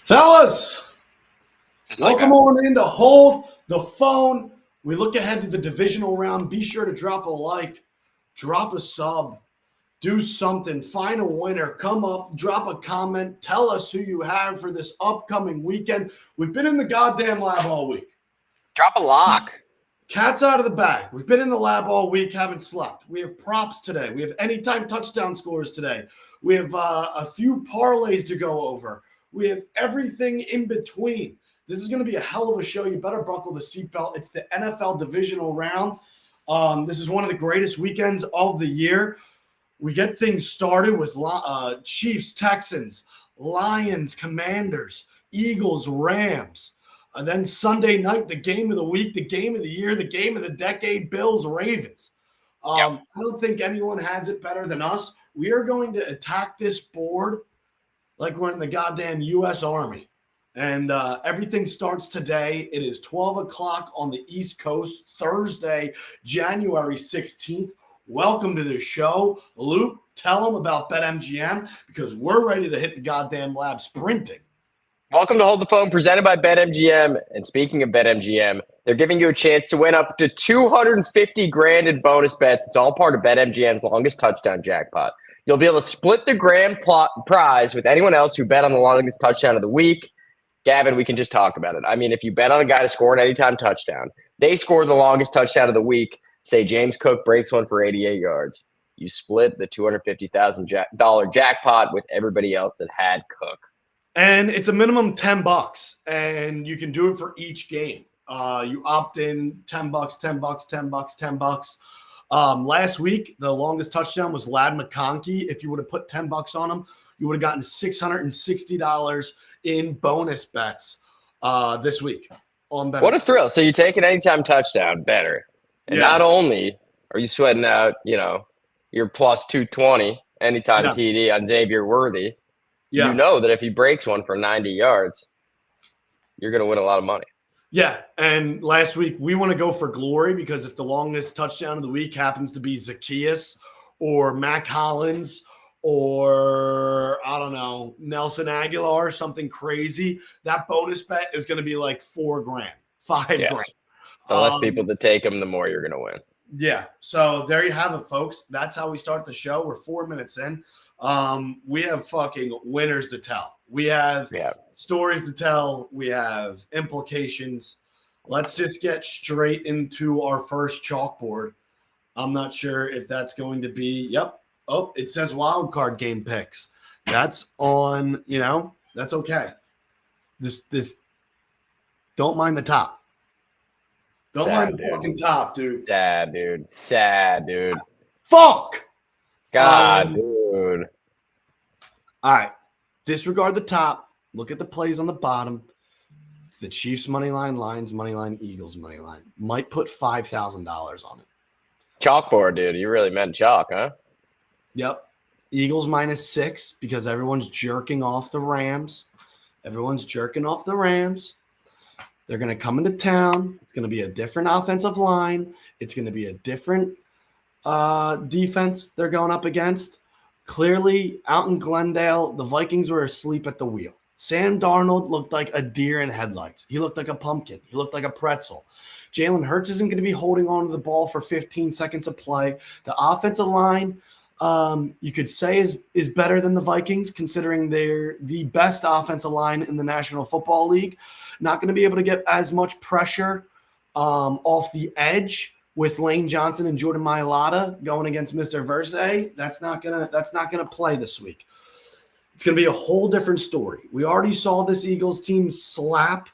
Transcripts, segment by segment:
Fellas, welcome on in to Hold the Phone. We look ahead to the divisional round. Be sure to drop a like, drop a sub, do something, find a winner, come up, drop a comment, tell us who you have for this upcoming weekend. We've been in the goddamn lab all week. Drop a lock. Cat's out of the bag. We've been in the lab all week, haven't slept. We have props today. We have anytime touchdown scores today. We have a few parlays to go over. We have everything in between. This is going to be a hell of a show. You better buckle the seatbelt. It's the NFL divisional round. This is one of the greatest weekends of the year. We get things started with Chiefs, Texans, Lions, Commanders, Eagles, Rams. Then Sunday night, the game of the week, the game of the year, the game of the decade, Bills, Ravens. I don't think anyone has it better than us. We are going to attack this board like we're in the goddamn U.S. Army. And everything starts today. It is 12 o'clock on the East Coast, Thursday, January 16th. Welcome to the show. Luke, tell them about BetMGM because we're ready to hit the goddamn lab sprinting. Welcome to Hold the Phone, presented by BetMGM. And speaking of BetMGM, they're giving you a chance to win up to $250,000 in bonus bets. It's all part of BetMGM's longest touchdown jackpot. You'll be able to split the grand prize with anyone else who bet on the longest touchdown of the week. Gavin, we can just talk about it. I mean, if you bet on a guy to score an anytime touchdown, they score the longest touchdown of the week. Say James Cook breaks one for 88 yards. You split the $250,000 jackpot with everybody else that had Cook. And it's a minimum $10, and you can do it for each game. You opt in $10, $10, $10, $10. Last week, the longest touchdown was Ladd McConkey. If you would have put $10 on him, you would have gotten $660 in bonus bets this week on Bet. What a thrill. So you take an anytime touchdown better. And not only are you sweating out, your plus 220 anytime TD on Xavier Worthy, you know that if he breaks one for 90 yards, you're going to win a lot of money. Yeah, and last week we want to go for glory because if the longest touchdown of the week happens to be Zacchaeus or Mac Hollins or, I don't know, Nelson Aguilar or something crazy, that bonus bet is going to be like $4,000, $5,000. The less people that take them, the more you're going to win. Yeah, so there you have it, folks. That's how we start the show. We're 4 minutes in. We have fucking winners to tell. We have stories to tell. We have implications. Let's just get straight into our first chalkboard. I'm not sure if that's going to be, oh, it says wild card game picks. That's on, that's okay. This don't mind the top. Don't mind the fucking top, dude. Sad, dude. Fuck! God, dude. All right. Disregard the top. Look at the plays on the bottom. It's the Chiefs money line, Lions money line, Eagles money line. Might put $5,000 on it. Chalkboard, dude. You really meant chalk, huh? Yep. Eagles -6 because everyone's jerking off the Rams. They're going to come into town. It's going to be a different offensive line. It's going to be a different defense they're going up against. Clearly, out in Glendale, the Vikings were asleep at the wheel. Sam Darnold looked like a deer in headlights. He looked like a pumpkin. He looked like a pretzel. Jalen Hurts isn't going to be holding on to the ball for 15 seconds of play. The offensive line, you could say is better than the Vikings, considering they're the best offensive line in the National Football League. Not going to be able to get as much pressure off the edge with Lane Johnson and Jordan Mailata going against Mr. Verse. That's not gonna play this week. It's gonna be a whole different story. We already saw this Eagles team slap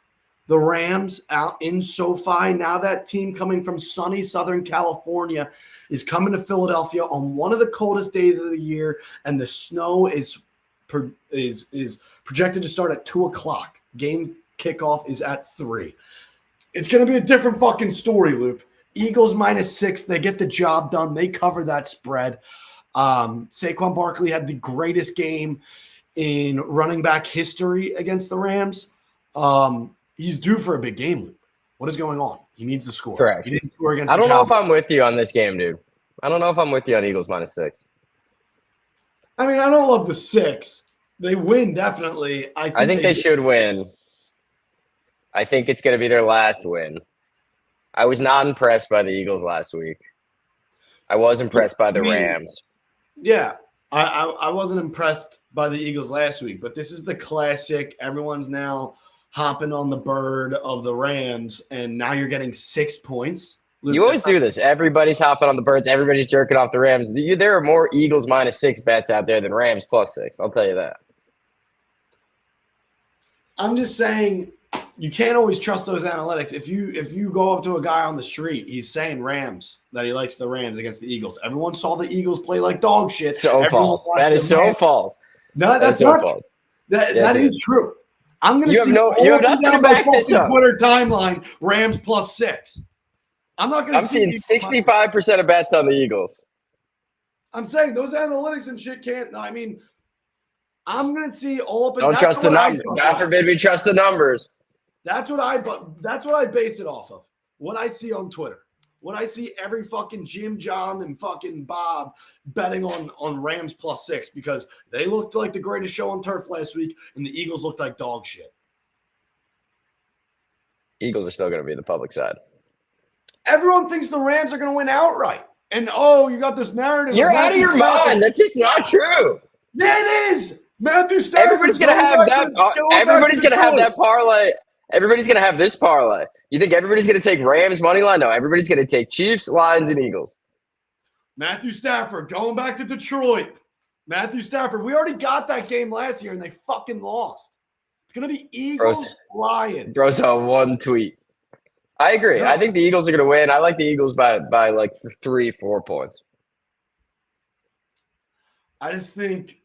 the Rams out in SoFi. Now that team coming from sunny Southern California is coming to Philadelphia on one of the coldest days of the year, and the snow is projected to start at 2:00. Game kickoff is at 3. It's going to be a different fucking story, Luke. Eagles -6. They get the job done. They cover that spread. Saquon Barkley had the greatest game in running back history against the Rams. He's due for a big game, Luke. What is going on? He needs to score. Correct. He didn't score against I don't the know if Cowboys. I'm with you on this game, dude. I don't know if I'm with you on Eagles -6. I mean, I don't love the 6. They win, definitely. I think they should win. I think it's going to be their last win. I was not impressed by the Eagles last week. I was impressed by the Rams. Yeah, I wasn't impressed by the Eagles last week, but this is the classic. Everyone's now hopping on the bird of the Rams, and now you're getting 6 points. Luke, You always do this. Everybody's hopping on the birds. Everybody's jerking off the Rams. There are more Eagles -6 bets out there than Rams +6. I'll tell you that. I'm just saying you can't always trust those analytics. If you go up to a guy on the street, he's saying Rams, that he likes the Rams against the Eagles. Everyone saw the Eagles play like dog shit. So false. That is so false. No, that's so not false. That Yes, is true. I'm going to see you have nothing to back this up. Twitter timeline, Rams +6. I'm not going to I'm seeing 65% of bets on the Eagles. I'm saying those analytics and shit can't. I mean, I'm going to see all up and Don't trust the numbers. God forbid we trust the numbers. That's what I base it off of. What I see on Twitter. What I see every fucking Jim, John, and fucking Bob betting on Rams +6 because they looked like the greatest show on turf last week and the Eagles looked like dog shit. Eagles are still going to be the public side. Everyone thinks the Rams are going to win outright. And, you got this narrative. You're out of your mind. That's just not true. Yeah, it is. Matthew Stafford. Everybody's going to have that. Everybody's going to have that parlay. Everybody's going to have this parlay. You think everybody's going to take Rams money line? No, everybody's going to take Chiefs, Lions, and Eagles. Matthew Stafford going back to Detroit. Matthew Stafford. We already got that game last year, and they fucking lost. It's going to be Eagles, Lions. Throws out one tweet. I agree. No. I think the Eagles are going to win. I like the Eagles by like 3-4 points. I just think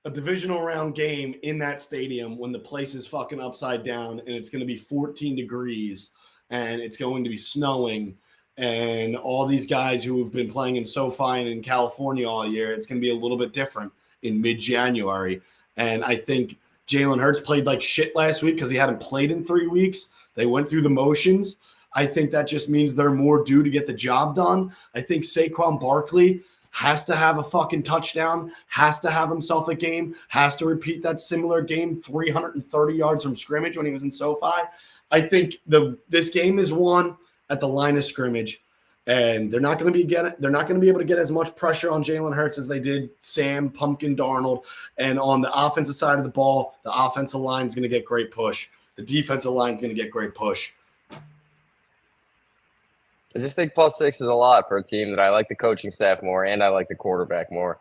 a divisional round game in that stadium when the place is fucking upside down and it's going to be 14 degrees and it's going to be snowing and all these guys who have been playing in SoFi and in California all year, it's going to be a little bit different in mid-January. And I think Jalen Hurts played like shit last week because he hadn't played in 3 weeks. They went through the motions. I think that just means they're more due to get the job done. I think Saquon Barkley has to have a fucking touchdown, has to have himself a game, has to repeat that similar game, 330 yards from scrimmage when he was in SoFi. I think this game is won at the line of scrimmage, and they're not going to be able to get as much pressure on Jalen Hurts as they did Sam Pumpkin Darnold. And on the offensive side of the ball, the offensive line is going to get great push. The defensive line is going to get great push. I just think +6 is a lot for a team that I like the coaching staff more and I like the quarterback more.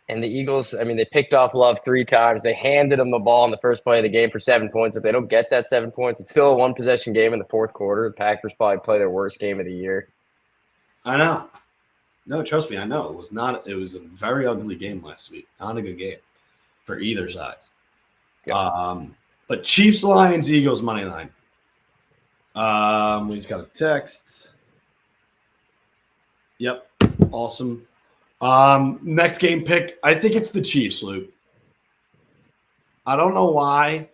And the Eagles, I mean, they picked off Love 3 times. They handed him the ball in the first play of the game for 7 points. If they don't get that 7 points, it's still a one-possession game in the fourth quarter. The Packers probably play their worst game of the year. I know. No, trust me, I know. It was a very ugly game last week. Not a good game for either sides. Yeah. But Chiefs, Lions, Eagles, money line. We just got a text. Yep. Awesome. Next game pick. I think it's the Chiefs, Luke. I don't know why.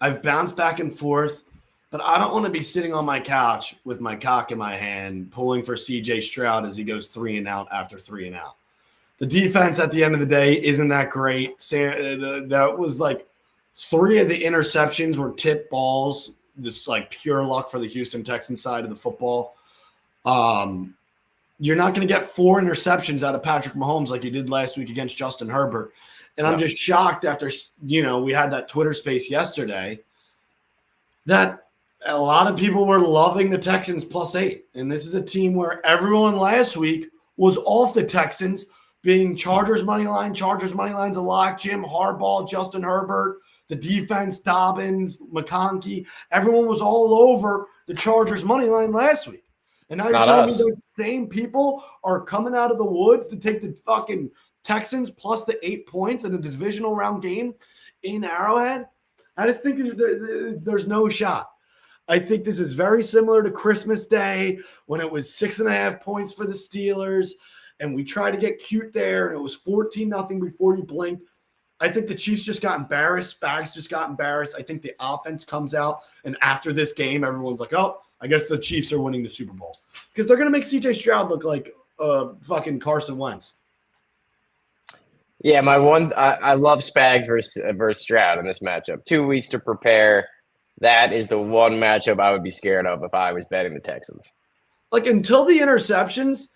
I've bounced back and forth, but I don't want to be sitting on my couch with my cock in my hand, pulling for CJ Stroud as he goes 3 and out after 3 and out. The defense at the end of the day isn't that great. That was like 3 of the interceptions were tipped balls, just like pure luck for the Houston Texans side of the football. You're not going to get 4 interceptions out of Patrick Mahomes like you did last week against Justin Herbert. And I'm just shocked after, we had that Twitter space yesterday that a lot of people were loving the Texans +8. And this is a team where everyone last week was off the Texans, being Chargers money line. Chargers money line's a lock. Jim Harbaugh, Justin Herbert, the defense, Dobbins, McConkey. Everyone was all over the Chargers money line last week. And now you're telling me those same people are coming out of the woods to take the fucking Texans plus the 8 points in a divisional round game in Arrowhead? I just think there's no shot. I think this is very similar to Christmas Day when it was 6.5 points for the Steelers, and we tried to get cute there, and it was 14-0 before you blinked. I think the Chiefs just got embarrassed. Spags just got embarrassed. I think the offense comes out, and after this game, everyone's like, oh, I guess the Chiefs are winning the Super Bowl. Because they're going to make C.J. Stroud look like fucking Carson Wentz. Yeah, I love Spags versus Stroud in this matchup. 2 weeks to prepare. That is the one matchup I would be scared of if I was betting the Texans. Like, until the interceptions,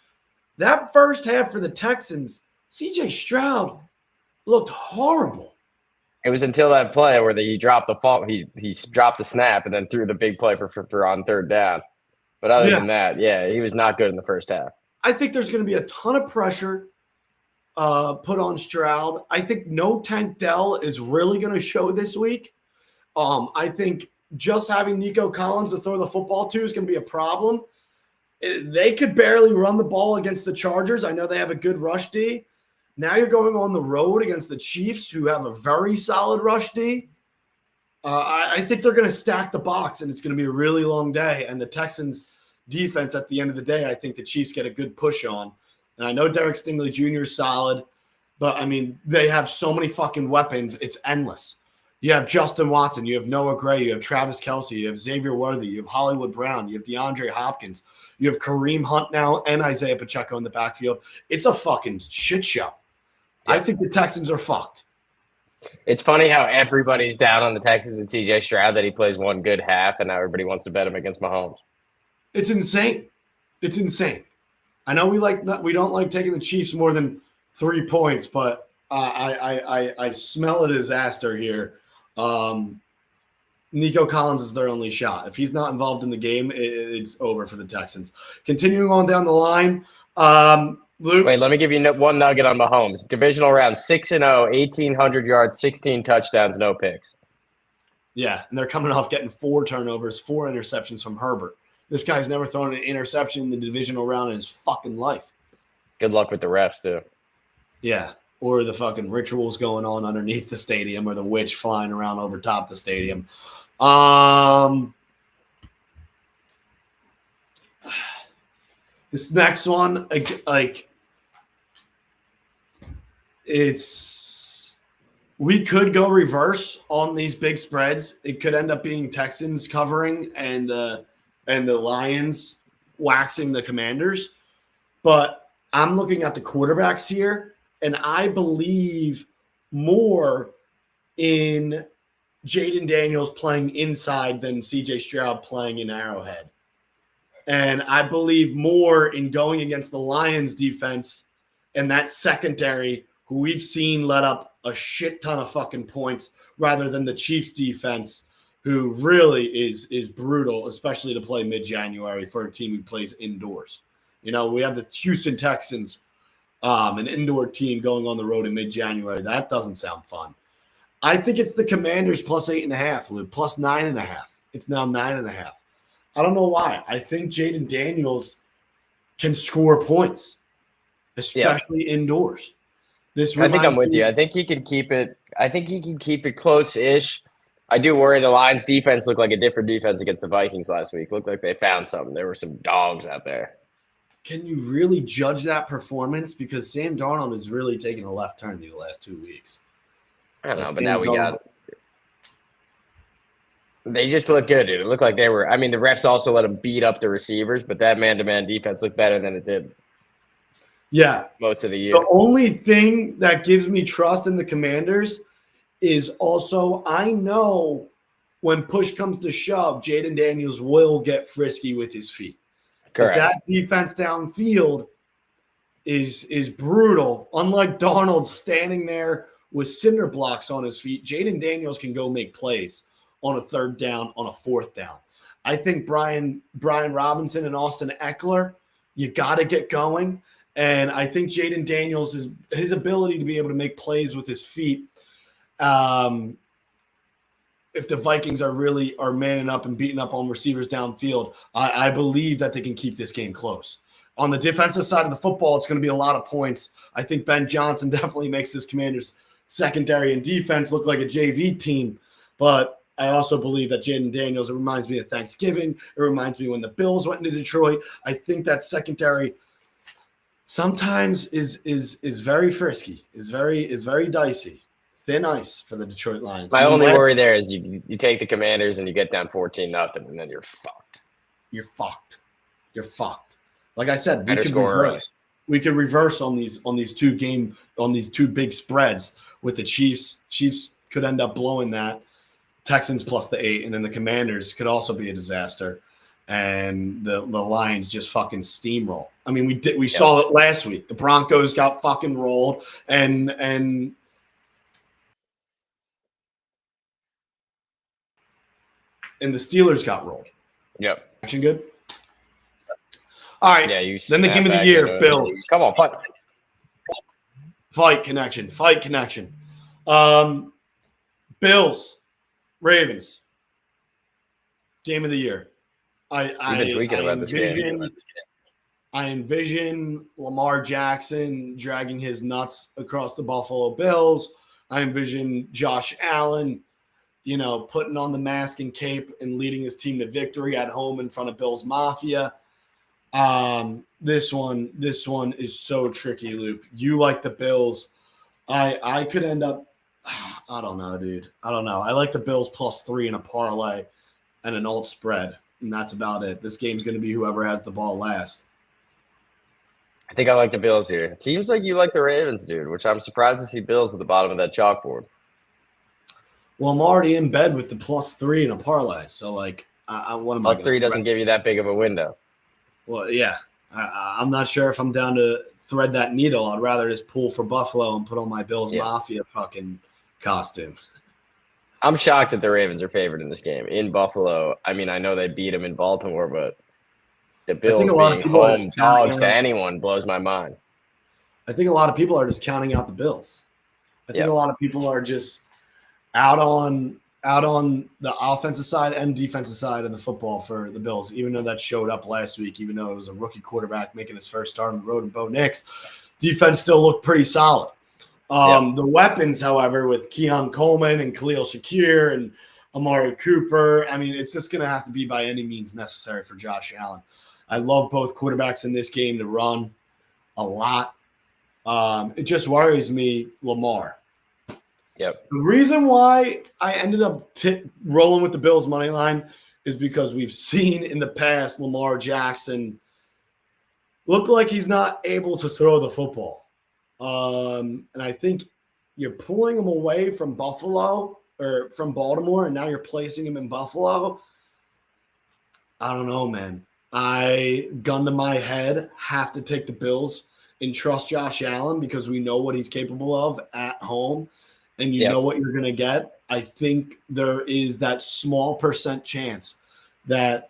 that first half for the Texans, C.J. Stroud looked horrible. It was until that play where he dropped the ball. He dropped the snap and then threw the big play for on third down. But other than that, he was not good in the first half. I think there's going to be a ton of pressure put on Stroud. I think no Tank Dell is really going to show this week. I think just having Nico Collins to throw the football to is going to be a problem. They could barely run the ball against the Chargers. I know they have a good rush D. Now you're going on the road against the Chiefs, who have a very solid rush D. I think they're going to stack the box, and it's going to be a really long day. And the Texans' defense at the end of the day, I think the Chiefs get a good push on. And I know Derek Stingley Jr. is solid, but, I mean, they have so many fucking weapons. It's endless. You have Justin Watson. You have Noah Gray. You have Travis Kelce. You have Xavier Worthy. You have Hollywood Brown. You have DeAndre Hopkins. You have Kareem Hunt now and Isaiah Pacheco in the backfield. It's a fucking shit show. Yeah. I think the Texans are fucked. It's funny how everybody's down on the Texans and C.J. Stroud that he plays one good half, and now everybody wants to bet him against Mahomes. It's insane. It's insane. I know we don't like taking the Chiefs more than 3 points, but I smell a disaster here. Nico Collins is their only shot. If he's not involved in the game, it's over for the Texans. Continuing on down the line, Luke. Wait, let me give you one nugget on Mahomes. Divisional round, 6-0, 1,800 yards, 16 touchdowns, no picks. Yeah, and they're coming off getting 4 turnovers, 4 interceptions from Herbert. This guy's never thrown an interception in the divisional round in his fucking life. Good luck with the refs, too. Yeah, or the fucking rituals going on underneath the stadium, or the witch flying around over top the stadium. This next one, we could go reverse on these big spreads. It could end up being Texans covering and the Lions waxing the Commanders. But I'm looking at the quarterbacks here, and I believe more in Jaden Daniels playing inside than C.J. Stroud playing in Arrowhead. And I believe more in going against the Lions defense and that secondary, who we've seen let up a shit ton of fucking points, rather than the Chiefs defense, who really is brutal, especially to play mid-January for a team who plays indoors. You know, we have the Houston Texans, an indoor team going on the road in mid-January. That doesn't sound fun. I think it's the Commanders plus 8.5, Luke, plus 9.5. It's now 9.5. I don't know why. I think Jaden Daniels can score points, especially indoors. I think I'm with you. I think he can keep it. I think he can keep it close-ish. I do worry the Lions defense looked like a different defense against the Vikings last week. Looked like they found something. There were some dogs out there. Can you really judge that performance? Because Sam Darnold has really taken a left turn these last 2 weeks. I don't know, but now we got it. They just look good, dude. It looked like they were – I mean, the refs also let them beat up the receivers, but that man-to-man defense looked better than it did. Yeah. Most of the year. The only thing that gives me trust in the Commanders is also I know when push comes to shove, Jaden Daniels will get frisky with his feet. Correct. That defense downfield is brutal. Unlike Darnold standing there with cinder blocks on his feet, Jaden Daniels can go make plays on a third down, on a fourth down. I think Brian Robinson and Austin Eckler, you got to get going. And I think Jaden Daniels, his ability to be able to make plays with his feet, if the Vikings are manning up and beating up on receivers downfield, I believe that they can keep this game close. On the defensive side of the football, it's going to be a lot of points. I think Ben Johnson definitely makes this Commanders secondary and defense look like a JV team. But I also believe that Jaden Daniels, it reminds me of Thanksgiving. It reminds me when the Bills went into Detroit. I think that secondary sometimes is very frisky, is very dicey. Thin ice for the Detroit Lions. My only worry there is you take the Commanders and you get down 14-0, and then you're fucked. You're fucked. Like I said, we could reverse on these two big spreads with the Chiefs. Chiefs could end up blowing that. Texans plus the 8, and then the Commanders could also be a disaster. And the Lions just fucking steamroll. I mean, we saw it last week. The Broncos got fucking rolled, and the Steelers got rolled. Yep. Action good? All right. Yeah, then the game of the year, Bills. Come on, punt. Fight connection. Bills, Ravens. Game of the year. We've been tweaking about this game. I envision Lamar Jackson dragging his nuts across the Buffalo Bills. I envision Josh Allen, putting on the mask and cape and leading his team to victory at home in front of Bills Mafia. This one is so tricky, Luke. You like the Bills. I could end up, I don't know, dude. I don't know. I like the Bills +3 in a parlay and an alt spread, and that's about it. This game's going to be whoever has the ball last. I think I like the Bills here. It seems like you like the Ravens, dude, which I'm surprised to see Bills at the bottom of that chalkboard. Well, I'm already in bed with the +3 in a parlay, so what am I? +3 doesn't give you that big of a window. Well, yeah. I'm not sure if I'm down to thread that needle. I'd rather just pull for Buffalo and put on my Bills Mafia fucking costume. I'm shocked that the Ravens are favored in this game in Buffalo. I mean, I know they beat them in Baltimore, but the Bills being home dogs to anyone blows my mind. I think a lot of people are just counting out the Bills. I think a lot of people are just out on the offensive side and defensive side of the football for the Bills, even though that showed up last week, even though it was a rookie quarterback making his first start on the road in Bo Nix. Defense still looked pretty solid. The weapons, however, with Keon Coleman and Khalil Shakir and Amari Cooper, I mean, it's just going to have to be by any means necessary for Josh Allen. I love both quarterbacks in this game to run a lot. It just worries me, Lamar. Yep. The reason why I ended up rolling with the Bills money line is because we've seen in the past Lamar Jackson look like he's not able to throw the football. And I think you're pulling him away from Buffalo or from Baltimore, and now you're placing him in Buffalo. I don't know, man. Gun to my head, have to take the Bills and trust Josh Allen because we know what he's capable of at home, and you know what you're going to get. I think there is that small percent chance that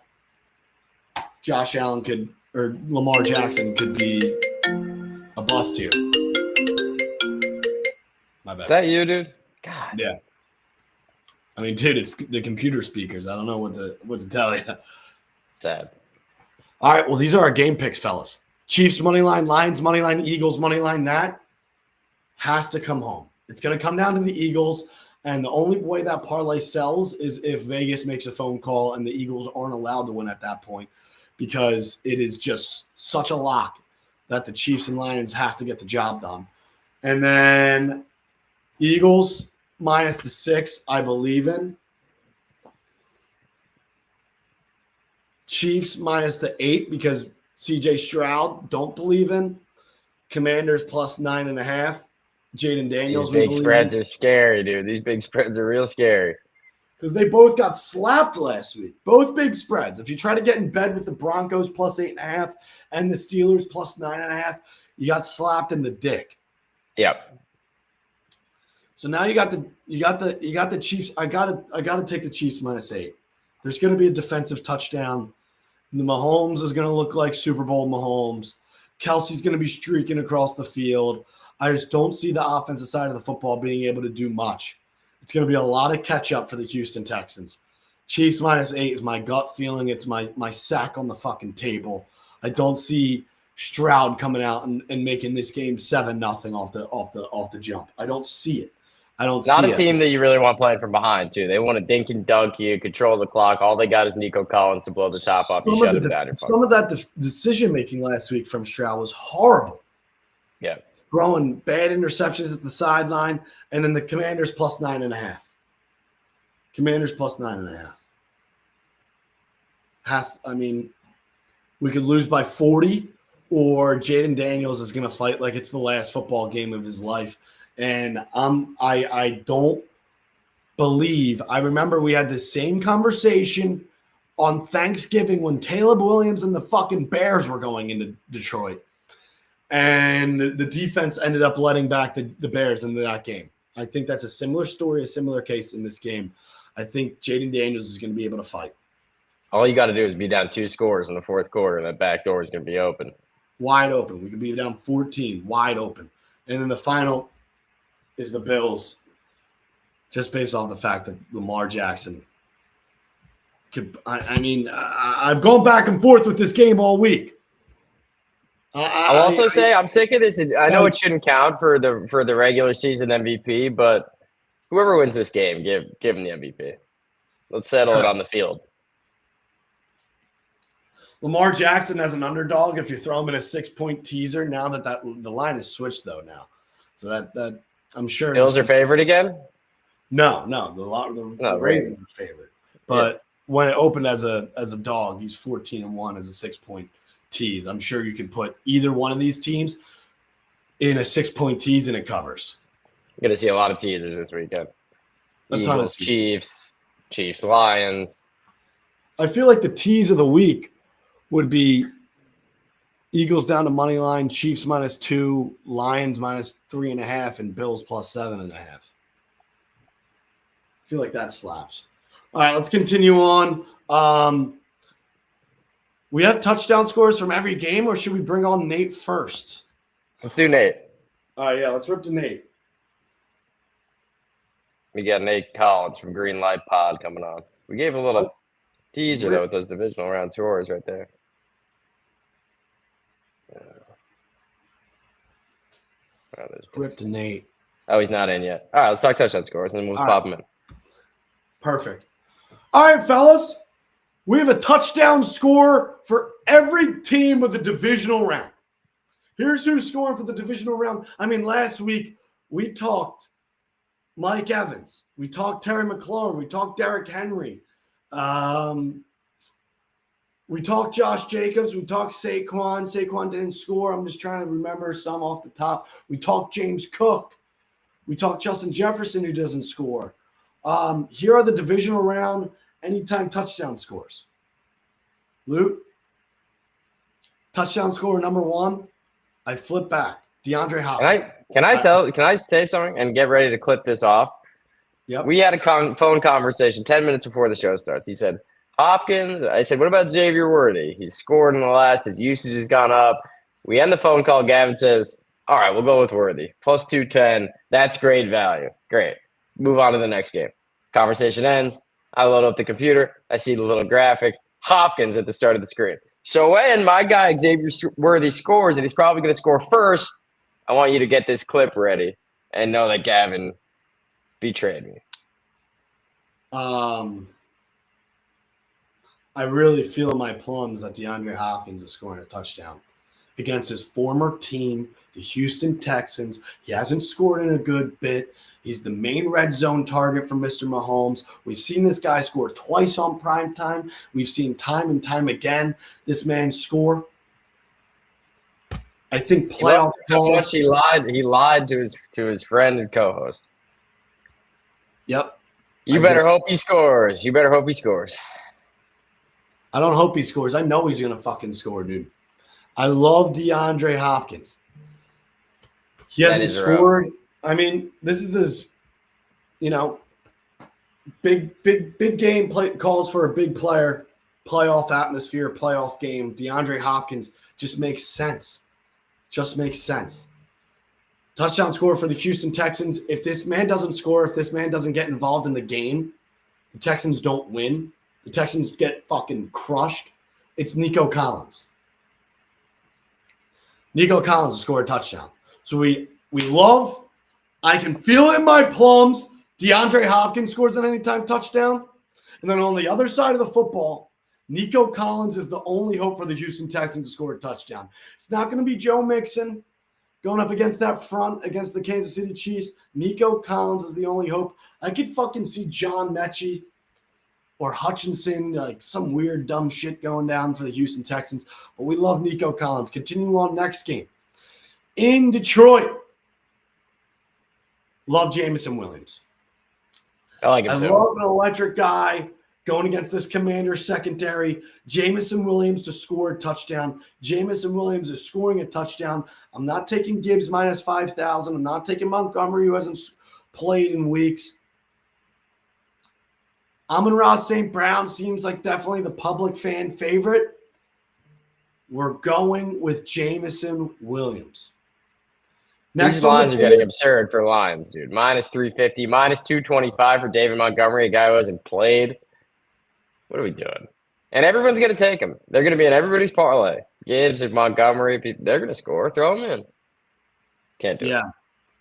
Josh Allen or Lamar Jackson could be a bust here. My bad. Is that you, dude? God. Yeah. I mean, dude, it's the computer speakers. I don't know what to tell you. Sad. All right, well, these are our game picks, fellas. Chiefs money line, Lions money line, Eagles money line. That has to come home. It's going to come down to the Eagles, and the only way that parlay sells is if Vegas makes a phone call and the Eagles aren't allowed to win at that point, because it is just such a lock that the Chiefs and Lions have to get the job done. And then Eagles minus the 6, I believe in. Chiefs minus the 8 because CJ Stroud don't believe in. Commanders plus 9.5. Jaden Daniels. These big spreads are scary, dude. These big spreads are real scary. because they both got slapped last week. Both big spreads. If you try to get in bed with the Broncos plus 8.5 and the Steelers plus 9.5, you got slapped in the dick. Yep. So now you got the Chiefs. I gotta take the Chiefs -8. There's going to be a defensive touchdown. The Mahomes is going to look like Super Bowl Mahomes. Kelsey's going to be streaking across the field. I just don't see the offensive side of the football being able to do much. It's going to be a lot of catch up for the Houston Texans. Chiefs -8 is my gut feeling. It's my sack on the fucking table. I don't see Stroud coming out and making this game 7-0 off the jump. I don't see it. I don't see it. Not a team that you really want playing from behind, too. They want to dink and dunk you, control the clock. All they got is Nico Collins to blow the top off. You shut him down. Some of that decision-making last week from Stroud was horrible. Yeah. Throwing bad interceptions at the sideline, and then the Commanders plus 9.5. Commanders plus 9.5. We could lose by 40, or Jaden Daniels is going to fight like it's the last football game of his life. And I don't believe – I remember we had this same conversation on Thanksgiving when Caleb Williams and the fucking Bears were going into Detroit. And the defense ended up letting back the Bears into that game. I think that's a similar story, a similar case in this game. I think Jaden Daniels is going to be able to fight. All you got to do is be down 2 scores in the fourth quarter, and that back door is going to be open. Wide open. We could be down 14, wide open. And then the final is the Bills, just based off the fact that Lamar Jackson could – I've gone back and forth with this game all week. I'll also say I'm sick of this. I know it shouldn't count for the regular season MVP, but whoever wins this game, give him the MVP. Let's settle it on the field. Lamar Jackson as an underdog, if you throw him in a 6-point teaser, now that the line is switched though now, so that I'm sure Bills are favorite again. No, the Ravens are favorite, but when it opened as a dog, he's 14-1 as a 6-point tease. I'm sure you can put either one of these teams in a 6-point tease and it covers. You're gonna see a lot of teasers this weekend. Eagles, Chiefs, Lions. I feel like the tease of the week would be Eagles down to money line, Chiefs -2, Lions -3.5, and Bills plus 7.5. I feel like that slaps. All right, let's continue on. We have touchdown scores from every game, or should we bring on Nate first? Let's do Nate. All right, yeah, let's rip to Nate. We got Nate Collins from Green Light Pod coming on. We gave a little teaser, though, with those divisional round scores right there. Rip to Nate. Oh, he's not in yet. All right, let's talk touchdown scores, and then we'll pop him in. Perfect. All right, fellas. We have a touchdown score for every team of the divisional round. Here's who's scoring for the divisional round. Last week we talked Mike Evans. We talked Terry McLaurin. We talked Derrick Henry. We talked Josh Jacobs. We talked Saquon. Saquon didn't score. I'm just trying to remember some off the top. We talked James Cook. We talked Justin Jefferson, who doesn't score. Here are the divisional round anytime touchdown scores. Luke, touchdown score number 1. I flip back. DeAndre Hopkins. Can I say something and get ready to clip this off? Yep. We had a phone conversation 10 minutes before the show starts. He said, Hopkins. I said, what about Xavier Worthy? He's scored in the last. His usage has gone up. We end the phone call. Gavin says, all right, we'll go with Worthy. Plus 210. That's great value. Great. Move on to the next game. Conversation ends. I load up the computer. I see the little graphic. Hopkins at the start of the screen. So when my guy Xavier Worthy scores, and he's probably going to score first, I want you to get this clip ready and know that Gavin betrayed me. I really feel in my plums that DeAndre Hopkins is scoring a touchdown against his former team, the Houston Texans. He hasn't scored in a good bit. He's the main red zone target for Mr. Mahomes. We've seen this guy score twice on prime time. We've seen time and time again this man score. I think playoff. So much he lied to his friend and co-host. Yep. You better hope he scores. You better hope he scores. I don't hope he scores. I know he's going to fucking score, dude. I love DeAndre Hopkins. He hasn't scored. I mean, this is his, big game calls for a big player, playoff atmosphere, playoff game. DeAndre Hopkins just makes sense. Just makes sense. Touchdown score for the Houston Texans. If this man doesn't score, if this man doesn't get involved in the game, the Texans don't win. The Texans get fucking crushed. It's Nico Collins. Nico Collins will score a touchdown. So we love, I can feel it in my plums, DeAndre Hopkins scores an anytime touchdown. And then on the other side of the football, Nico Collins is the only hope for the Houston Texans to score a touchdown. It's not going to be Joe Mixon going up against that front against the Kansas City Chiefs. Nico Collins is the only hope. I could fucking see John Mechie or Hutchinson, like some weird dumb shit going down for the Houston Texans. But we love Nico Collins. Continue on next game. In Detroit, love Jameson Williams. I like him too. love an electric guy going against this Commanders secondary. Jameson Williams to score a touchdown. Jameson Williams is scoring a touchdown. I'm not taking Gibbs minus 5,000. I'm not taking Montgomery, who hasn't played in weeks. Amon-Ra St. Brown seems like definitely the public fan favorite. We're going with Jameson Williams. These lines are getting absurd for lines, dude. Minus 350, minus 225 for David Montgomery, a guy who hasn't played. What are we doing? And everyone's going to take him. They're going to be in everybody's parlay. Gibbs and Montgomery, they're going to score. Throw them in. Can't do it. Yeah.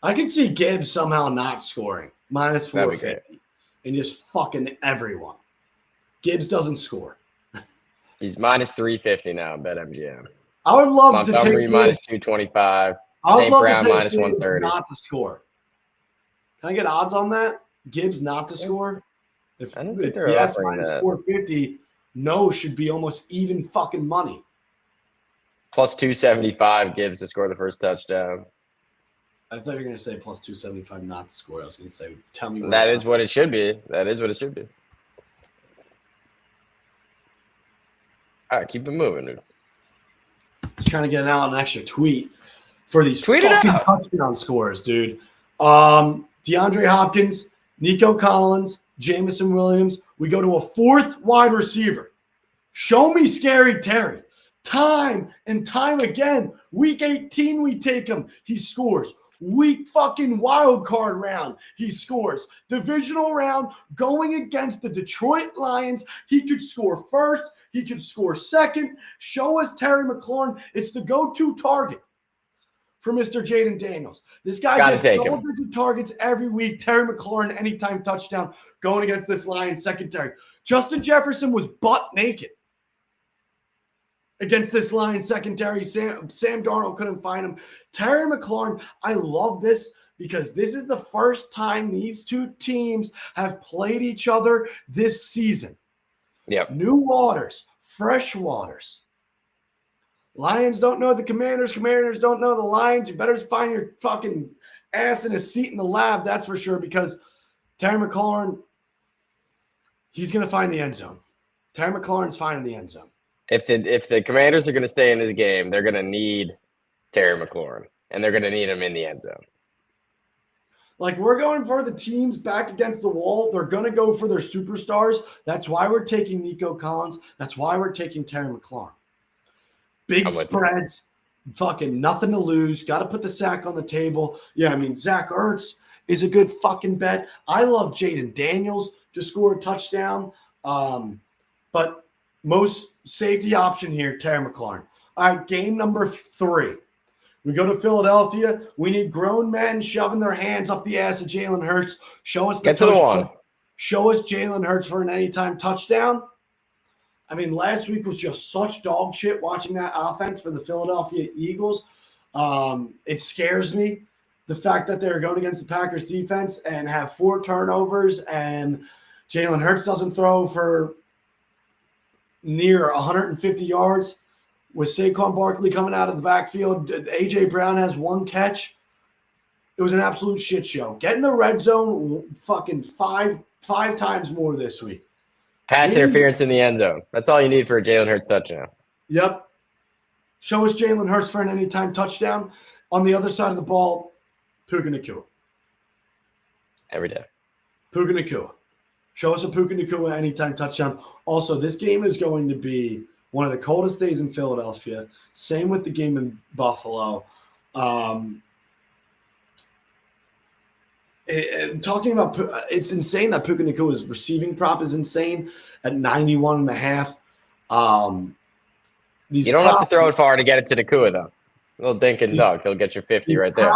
I can see Gibbs somehow not scoring. Minus 450. And just fucking everyone. Gibbs doesn't score. He's minus 350 now, BetMGM. I would love Montgomery to take minus 225. St. Brown minus 130. Not to score. Can I get odds on that? Gibbs not to score? If it's yes, minus 450, no should be almost even fucking money. Plus 275 Gibbs to score the first touchdown. I thought you were going to say plus 275 not to score. I was going to say, tell me. That is what it should be. That is what it should be. All right, keep it moving, dude. Just trying to get out an extra tweet for these fucking touchdown scores, dude. DeAndre Hopkins, Nico Collins, Jameson Williams. We go to a fourth wide receiver. Show me Scary Terry. Time and time again. Week 18, we take him. He scores. Week fucking wild card round, he scores. Divisional round, going against the Detroit Lions, he could score first. He could score second. Show us Terry McLaurin. It's the go-to target for Mr. Jaden Daniels. This guy gets double-digit targets every week. Terry McLaurin, anytime touchdown, going against this Lions secondary. Justin Jefferson was butt naked against this Lions secondary. Sam Darnold couldn't find him. Terry McLaurin, I love this because this is the first time these two teams have played each other this season. Yep. New waters, fresh waters. Lions don't know the Commanders. Commanders don't know the Lions. You better find your fucking ass in a seat in the lab, that's for sure, because Terry McLaurin, he's going to find the end zone. Terry McLaurin's finding the end zone. If the Commanders are going to stay in this game, they're going to need Terry McLaurin, and they're going to need him in the end zone. Like, we're going for the teams back against the wall. They're going to go for their superstars. That's why we're taking Nico Collins. That's why we're taking Terry McLaurin. Big spreads, fucking nothing to lose. Got to put the sack on the table. Yeah, I mean, Zach Ertz is a good fucking bet. I love Jaden Daniels to score a touchdown. But most safety option here, Terry McLaurin. All right, game number 3. We go to Philadelphia. We need grown men shoving their hands up the ass of Jalen Hurts. Show us the touchdown. Show us Jalen Hurts for an anytime touchdown. I mean, last week was just such dog shit watching that offense for the Philadelphia Eagles. It scares me, the fact that they're going against the Packers defense and have 4 turnovers and Jalen Hurts doesn't throw for near 150 yards. With Saquon Barkley coming out of the backfield, A.J. Brown has 1 catch. It was an absolute shit show. Get in the red zone, fucking 5 5 times more this week. Pass interference in the end zone. That's all you need for a Jalen Hurts touchdown. Yep. Show us Jalen Hurts for an anytime touchdown. On the other side of the ball, Puka Nacua. Every day. Puka Nacua. Show us a Puka Nacua anytime touchdown. Also, this game is going to be one of the coldest days in Philadelphia. Same with the game in Buffalo. Talking about, it's insane that Puka Nacua's receiving prop is insane at 91.5. You don't have to throw it far to get it to Nacua, though. A little dink and dunk. He'll get your 50 right there.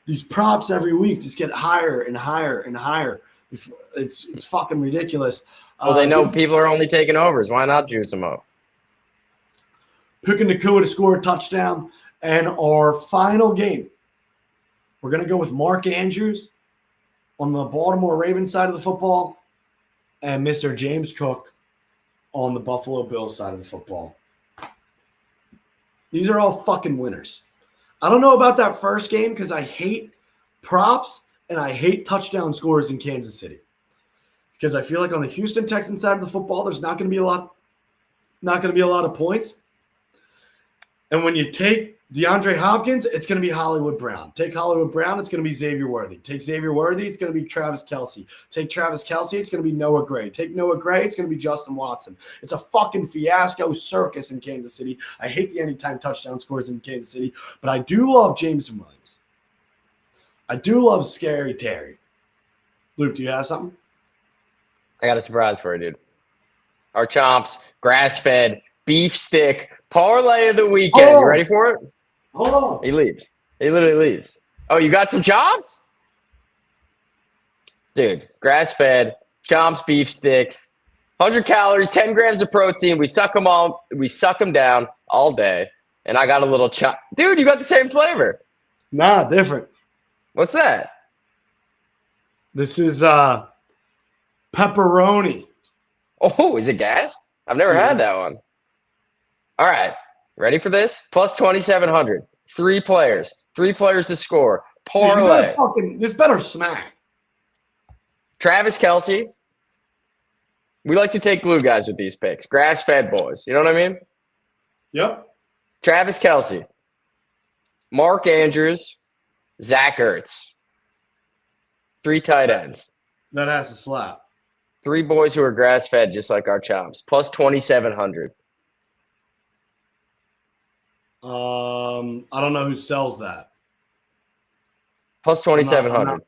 These props every week just get higher and higher and higher. It's fucking ridiculous. Well, they know people are only taking overs. Why not juice them up? Puka Nacua to score a touchdown. And our final game, we're going to go with Mark Andrews on the Baltimore Ravens side of the football and Mr. James Cook on the Buffalo Bills side of the football. These are all fucking winners. I don't know about that first game because I hate props and I hate touchdown scores in Kansas City. Because I feel like on the Houston Texans side of the football, there's not going to be a lot of points. And when you take DeAndre Hopkins, it's going to be Hollywood Brown. Take Hollywood Brown, it's going to be Xavier Worthy. Take Xavier Worthy, it's going to be Travis Kelce. Take Travis Kelce, it's going to be Noah Gray. Take Noah Gray, it's going to be Justin Watson. It's a fucking fiasco circus in Kansas City. I hate the anytime touchdown scores in Kansas City, but I do love Jameson Williams. I do love Scary Terry. Luke, do you have something? I got a surprise for you, dude. Our Chomps, grass-fed, beef stick, parlay of the weekend. You ready for it? Hold on. He leaves. He literally leaves. Oh, you got some Chomps? Dude, grass-fed, Chomps beef sticks, 100 calories, 10 grams of protein. We suck them down all day. And I got a little chop. Dude, you got the same flavor. Nah, different. What's that? This is pepperoni. Oh, is it gas? I've never had that one. All right. Ready for this? Plus 2,700. 3 players. 3 players to score. Parlay. This better smack. Travis Kelce. We like to take glue guys with these picks. Grass-fed boys. You know what I mean? Yep. Travis Kelce. Mark Andrews. Zach Ertz. 3 tight ends. That has to slap. 3 boys who are grass-fed just like our Chomps. Plus 2,700. I don't know who sells that. Plus 2,700.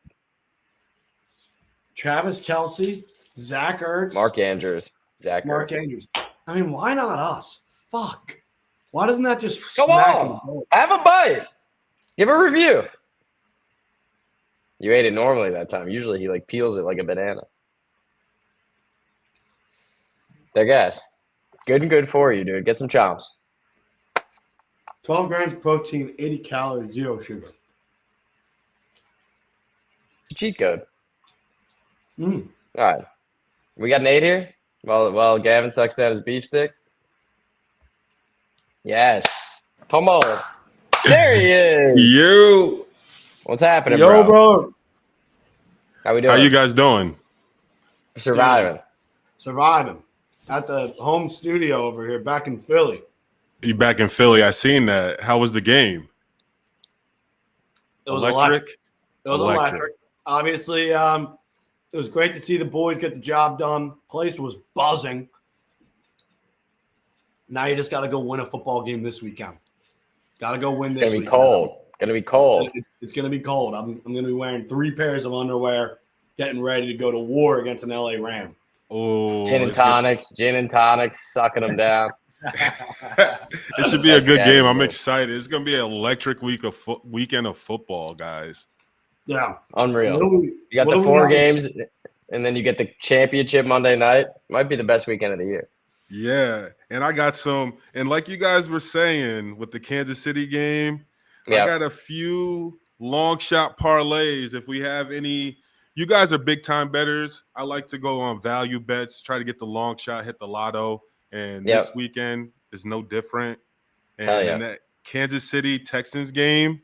Travis Kelce, Zach Ertz, Mark Andrews, Zach Mark Ertz. Andrews. I mean, why not us? Fuck. Why doesn't that just Come on? Have a bite. Give a review. You ate it normally that time. Usually he peels it like a banana. They're gas. Good and good for you, dude. Get some Chomps. 12 grams of protein, 80 calories, 0 sugar. Cheat code. All right. We got Nate here while Gavin sucks down his beef stick. Yes. Come on. There he is. Yo. What's happening, bro? How we doing? How you guys doing? Surviving. Surviving. At the home studio over here back in Philly. You back in Philly. I seen that. How was the game? It was electric. It was electric. Obviously, it was great to see the boys get the job done. Place was buzzing. Now you just got to go win a football game this weekend. Got to go win this weekend. It's going to be cold. It's going to be cold. I'm going to be wearing 3 pairs of underwear, getting ready to go to war against an LA Ram. Oh, gin and tonics, sucking them down. It should be a good game. I'm excited. It's going to be an electric weekend of football, guys. Yeah. Unreal. You got the 4 games, and then you get the championship Monday night. Might be the best weekend of the year. Yeah. And I got some, and like you guys were saying with the Kansas City game, I got a few long shot parlays. If we have any, you guys are big time bettors. I like to go on value bets, try to get the long shot, hit the lotto. And this weekend is no different. And in that Kansas City Texans game,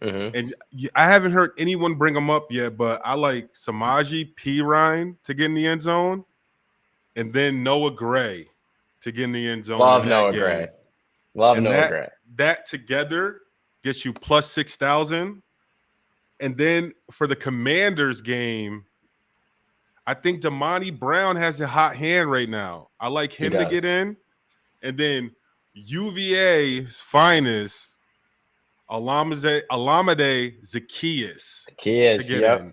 And I haven't heard anyone bring him up yet, but I like Samaje Perine to get in the end zone, and then Noah Gray to get in the end zone. Love in that Noah game. Gray. Love and Noah Gray. That together gets you plus 6,000. And then for the Commanders game, I think Damani Brown has a hot hand right now. I like him to get in. And then UVA's finest, Alameda Zacchaeus. To get in.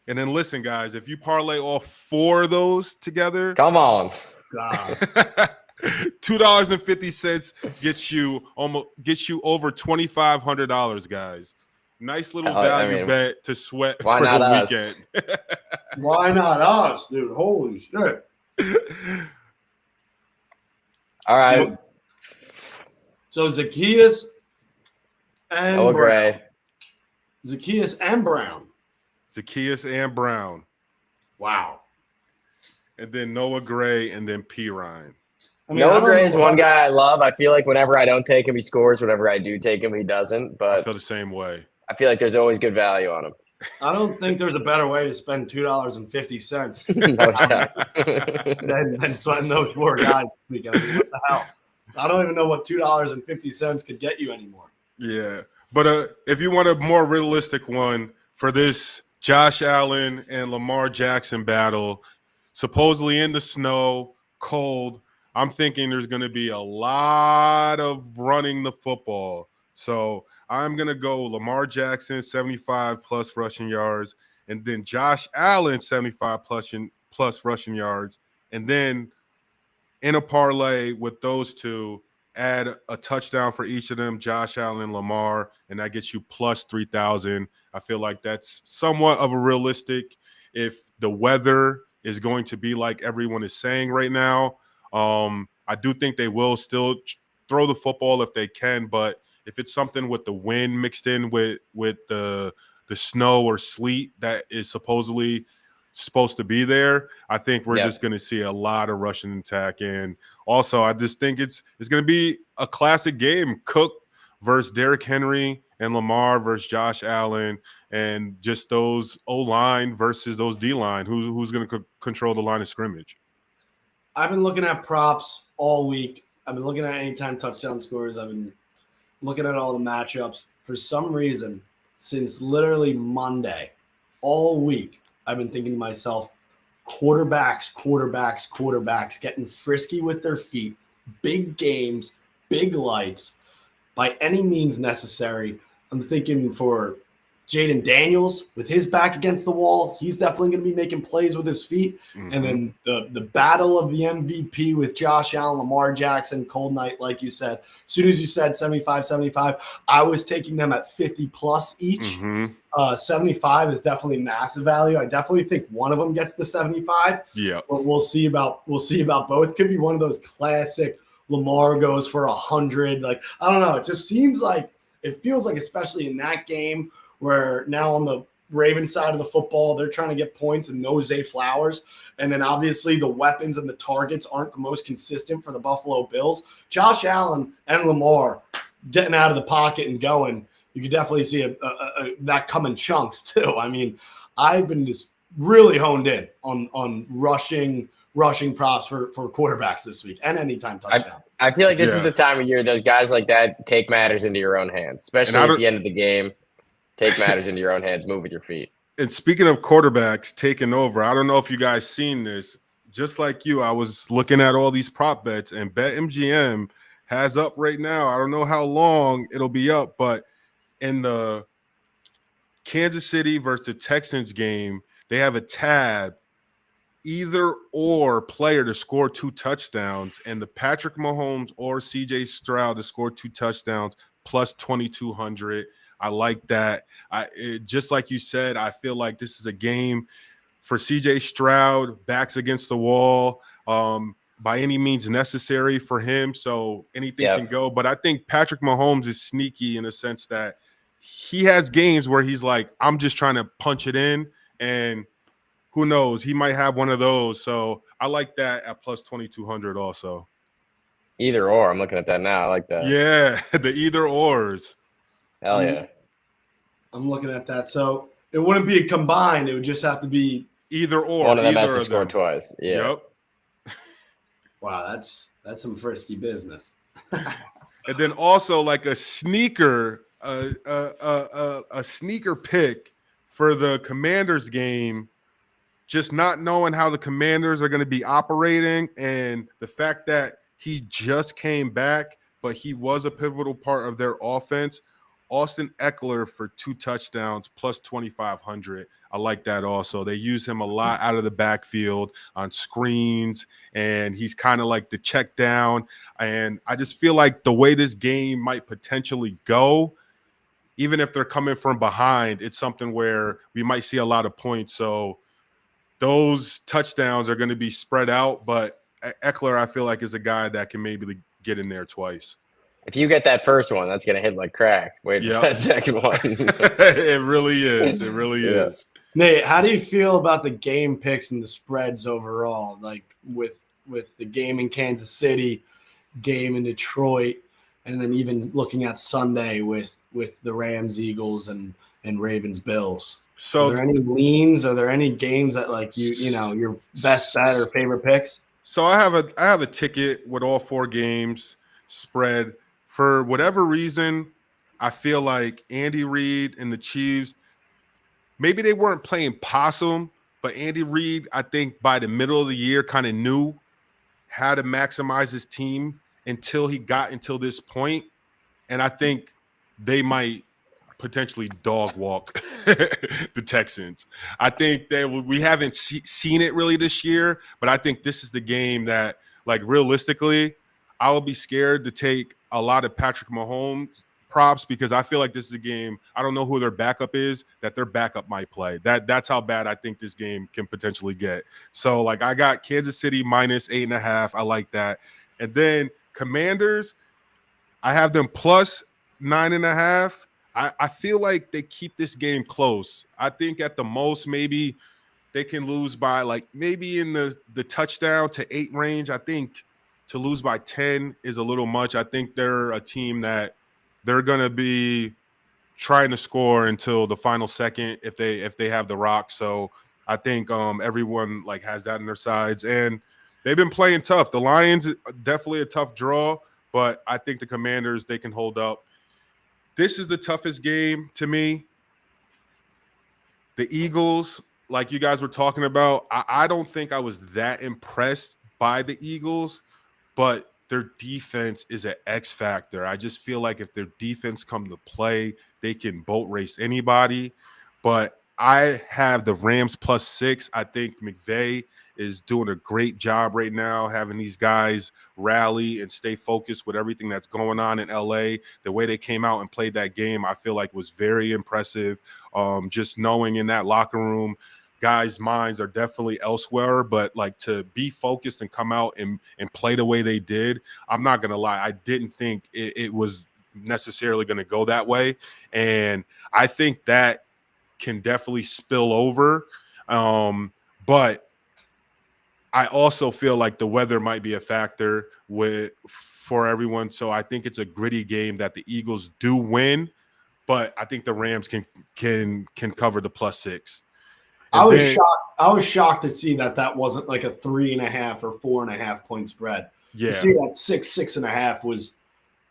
And then listen, guys, if you parlay all 4 of those together, come on. $2.50 gets you over $2,500, guys. Nice little value bet to sweat for the weekend. Why not us, dude? Holy shit. All right. So Zacchaeus and Noah Gray. Zacchaeus and Brown. Zacchaeus and Brown. Wow. And then Noah Gray and then Perine. Noah Gray is one guy I love. I feel like whenever I don't take him, he scores. Whenever I do take him, he doesn't. But I feel the same way. I feel like there's always good value on him. I don't think there's a better way to spend $2.50 than sweating those 4 guys this weekend. I mean, what the hell? I don't even know what $2.50 could get you anymore. Yeah. But if you want a more realistic one for this Josh Allen and Lamar Jackson battle, supposedly in the snow, cold, I'm thinking there's going to be a lot of running the football. So I'm going to go Lamar Jackson, 75 plus rushing yards, and then Josh Allen, 75 plus rushing yards. And then in a parlay with those two, add a touchdown for each of them, Josh Allen and Lamar, and that gets you plus 3,000. I feel like that's somewhat of a realistic if the weather is going to be like everyone is saying right now. I do think they will still throw the football if they can, but if it's something with the wind mixed in with the snow or sleet that is supposedly supposed to be there, I think we're just going to see a lot of rushing attack. And also, I just think it's going to be a classic game: Cook versus Derrick Henry and Lamar versus Josh Allen, and just those O-line versus those D-line. Who's going to control the line of scrimmage? I've been looking at props all week. I've been looking at anytime touchdown scores. I've been looking at all the matchups. For some reason, since literally Monday, all week, I've been thinking to myself, quarterbacks, getting frisky with their feet, big games, big lights, by any means necessary. I'm thinking for Jaden Daniels with his back against the wall, he's definitely going to be making plays with his feet. Mm-hmm. And then the battle of the MVP with Josh Allen, Lamar Jackson, cold night, like you said. As soon as you said 75, I was taking them at 50 plus each. Mm-hmm. 75 is definitely massive value. I definitely think one of them gets the 75. Yeah, but we'll see about both. Could be one of those classic Lamar goes for 100. Like, I don't know. It just seems like it feels like, especially in that game, where now on the Ravens side of the football, they're trying to get points and no Zay Flowers. And then obviously the weapons and the targets aren't the most consistent for the Buffalo Bills. Josh Allen and Lamar getting out of the pocket and going, you could definitely see that come in chunks too. I mean, I've been just really honed in on rushing props for quarterbacks this week and anytime touchdown. I feel like this is the time of year those guys like that take matters into your own hands, especially at the end of the game. Take matters into your own hands. Move with your feet. And speaking of quarterbacks taking over, I don't know if you guys seen this. Just like you, I was looking at all these prop bets, and BetMGM has up right now. I don't know how long it'll be up, but in the Kansas City versus the Texans game, they have a tab, either or player to score 2 touchdowns, and the Patrick Mahomes or CJ Stroud to score 2 touchdowns plus 2,200. I like that. Just like you said, I feel like this is a game for CJ Stroud, backs against the wall, by any means necessary for him. So anything can go. But I think Patrick Mahomes is sneaky in the sense that he has games where he's like, I'm just trying to punch it in. And who knows? He might have one of those. So I like that at plus 2,200 also. Either or. I'm looking at that now. I like that. Yeah, the either ors. Hell yeah. I'm looking at that. So it wouldn't be a combined. It would just have to be either or. One of them either has to score twice. Yeah. Yep. Wow, that's some frisky business. And then also like a sneaker, a sneaker pick for the Commanders game, just not knowing how the Commanders are going to be operating, and the fact that he just came back, but he was a pivotal part of their offense. Austin Eckler for 2 touchdowns plus 2,500. I like that also. They use him a lot out of the backfield on screens, and he's kind of like the check down. And I just feel like the way this game might potentially go, even if they're coming from behind, it's something where we might see a lot of points. So those touchdowns are going to be spread out, but Eckler, I feel like, is a guy that can maybe get in there twice. If you get that first one, that's going to hit like crack. Wait for that second one. It really is. It really is. Nate, how do you feel about the game picks and the spreads overall? Like with the game in Kansas City, game in Detroit, and then even looking at Sunday with the Rams, Eagles, and Ravens, Bills. So, are there any leans? Are there any games that like you know your best bet or favorite picks? So I have a ticket with all 4 games spread. For whatever reason, I feel like Andy Reid and the Chiefs, maybe they weren't playing possum, but Andy Reid, I think by the middle of the year, kind of knew how to maximize his team until he got until this point. And I think they might potentially dog walk the Texans. I think we haven't seen it really this year, but I think this is the game that, like, realistically, I will be scared to take a lot of Patrick Mahomes props because I feel like this is a game, I don't know who their backup is, that their backup might play. That's how bad I think this game can potentially get. So, like, I got Kansas City minus 8.5. I like that. And then Commanders, I have them plus 9.5. I feel like they keep this game close. I think at the most, maybe they can lose by like maybe in the touchdown to 8 range. I think to lose by 10 is a little much. I think they're a team that they're going to be trying to score until the final second if they have the rock. So I think everyone like has that in their sides, and they've been playing tough. The Lions definitely a tough draw, but I think the Commanders, they can hold up. This is the toughest game to me. The Eagles, like you guys were talking about, I don't think I was that impressed by the Eagles, but their defense is an X factor. I just feel like if their defense come to play, they can boat race anybody. But I have the Rams plus 6. I think McVay is doing a great job right now, having these guys rally and stay focused with everything that's going on in LA. The way they came out and played that game, I feel like was very impressive. Just knowing in that locker room, guys' minds are definitely elsewhere, but like to be focused and come out and play the way they did, I'm not going to lie. I didn't think it was necessarily going to go that way. And I think that can definitely spill over. But I also feel like the weather might be a factor for everyone. So I think it's a gritty game that the Eagles do win, but I think the Rams can cover the plus 6. I was shocked to see that wasn't like a 3.5 or 4.5 point spread. Yeah. To see that 6.5 was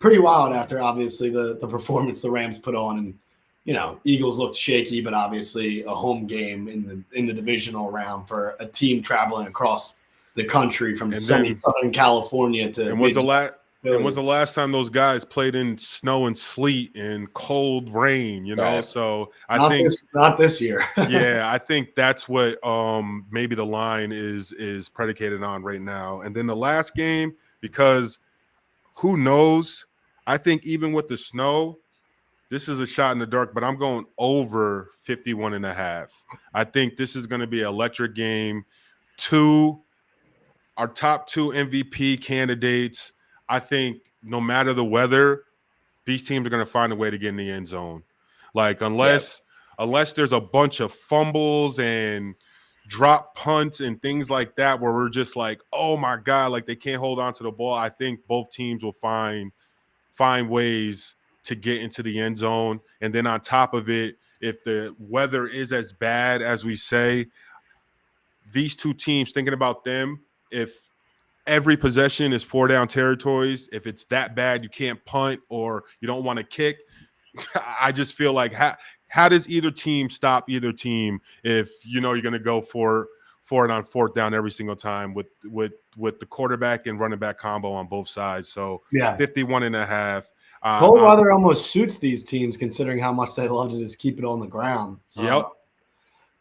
pretty wild after obviously the performance the Rams put on, and you know, Eagles looked shaky, but obviously a home game in the divisional round for a team traveling across the country from sunny Southern California to. And was the last time those guys played in snow and sleet and cold rain? You know, right. So I think not this year. Yeah, I think that's what maybe the line is predicated on right now. And then the last game, because who knows? I think even with the snow, this is a shot in the dark, but I'm going over 51.5. I think this is going to be an electric game. Our top 2 MVP candidates, I think no matter the weather, these teams are going to find a way to get in the end zone. Like unless there's a bunch of fumbles and drop punts and things like that where we're just like, oh my God, like they can't hold on to the ball. I think both teams will find ways to get into the end zone. And then on top of it, if the weather is as bad as we say, these two teams, thinking about them, if every possession is 4-down territories, if it's that bad you can't punt or you don't want to kick, I just feel like how does either team stop either team if you're going to go for it on 4th down every single time with the quarterback and running back combo on both sides. So 51.5. Cold weather almost suits these teams considering how much they love to just keep it on the ground. Yep.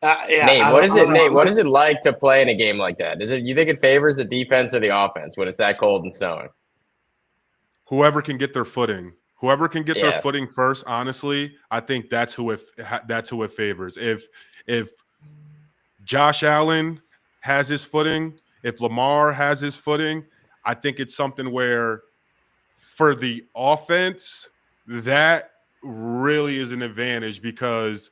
Nate, what is it like to play in a game like that? You think it favors the defense or the offense when it's that cold and snowing? Whoever can get their footing. Whoever can get their footing first, honestly, I think that's who it favors. If Josh Allen has his footing, if Lamar has his footing, I think it's something where for the offense, that really is an advantage because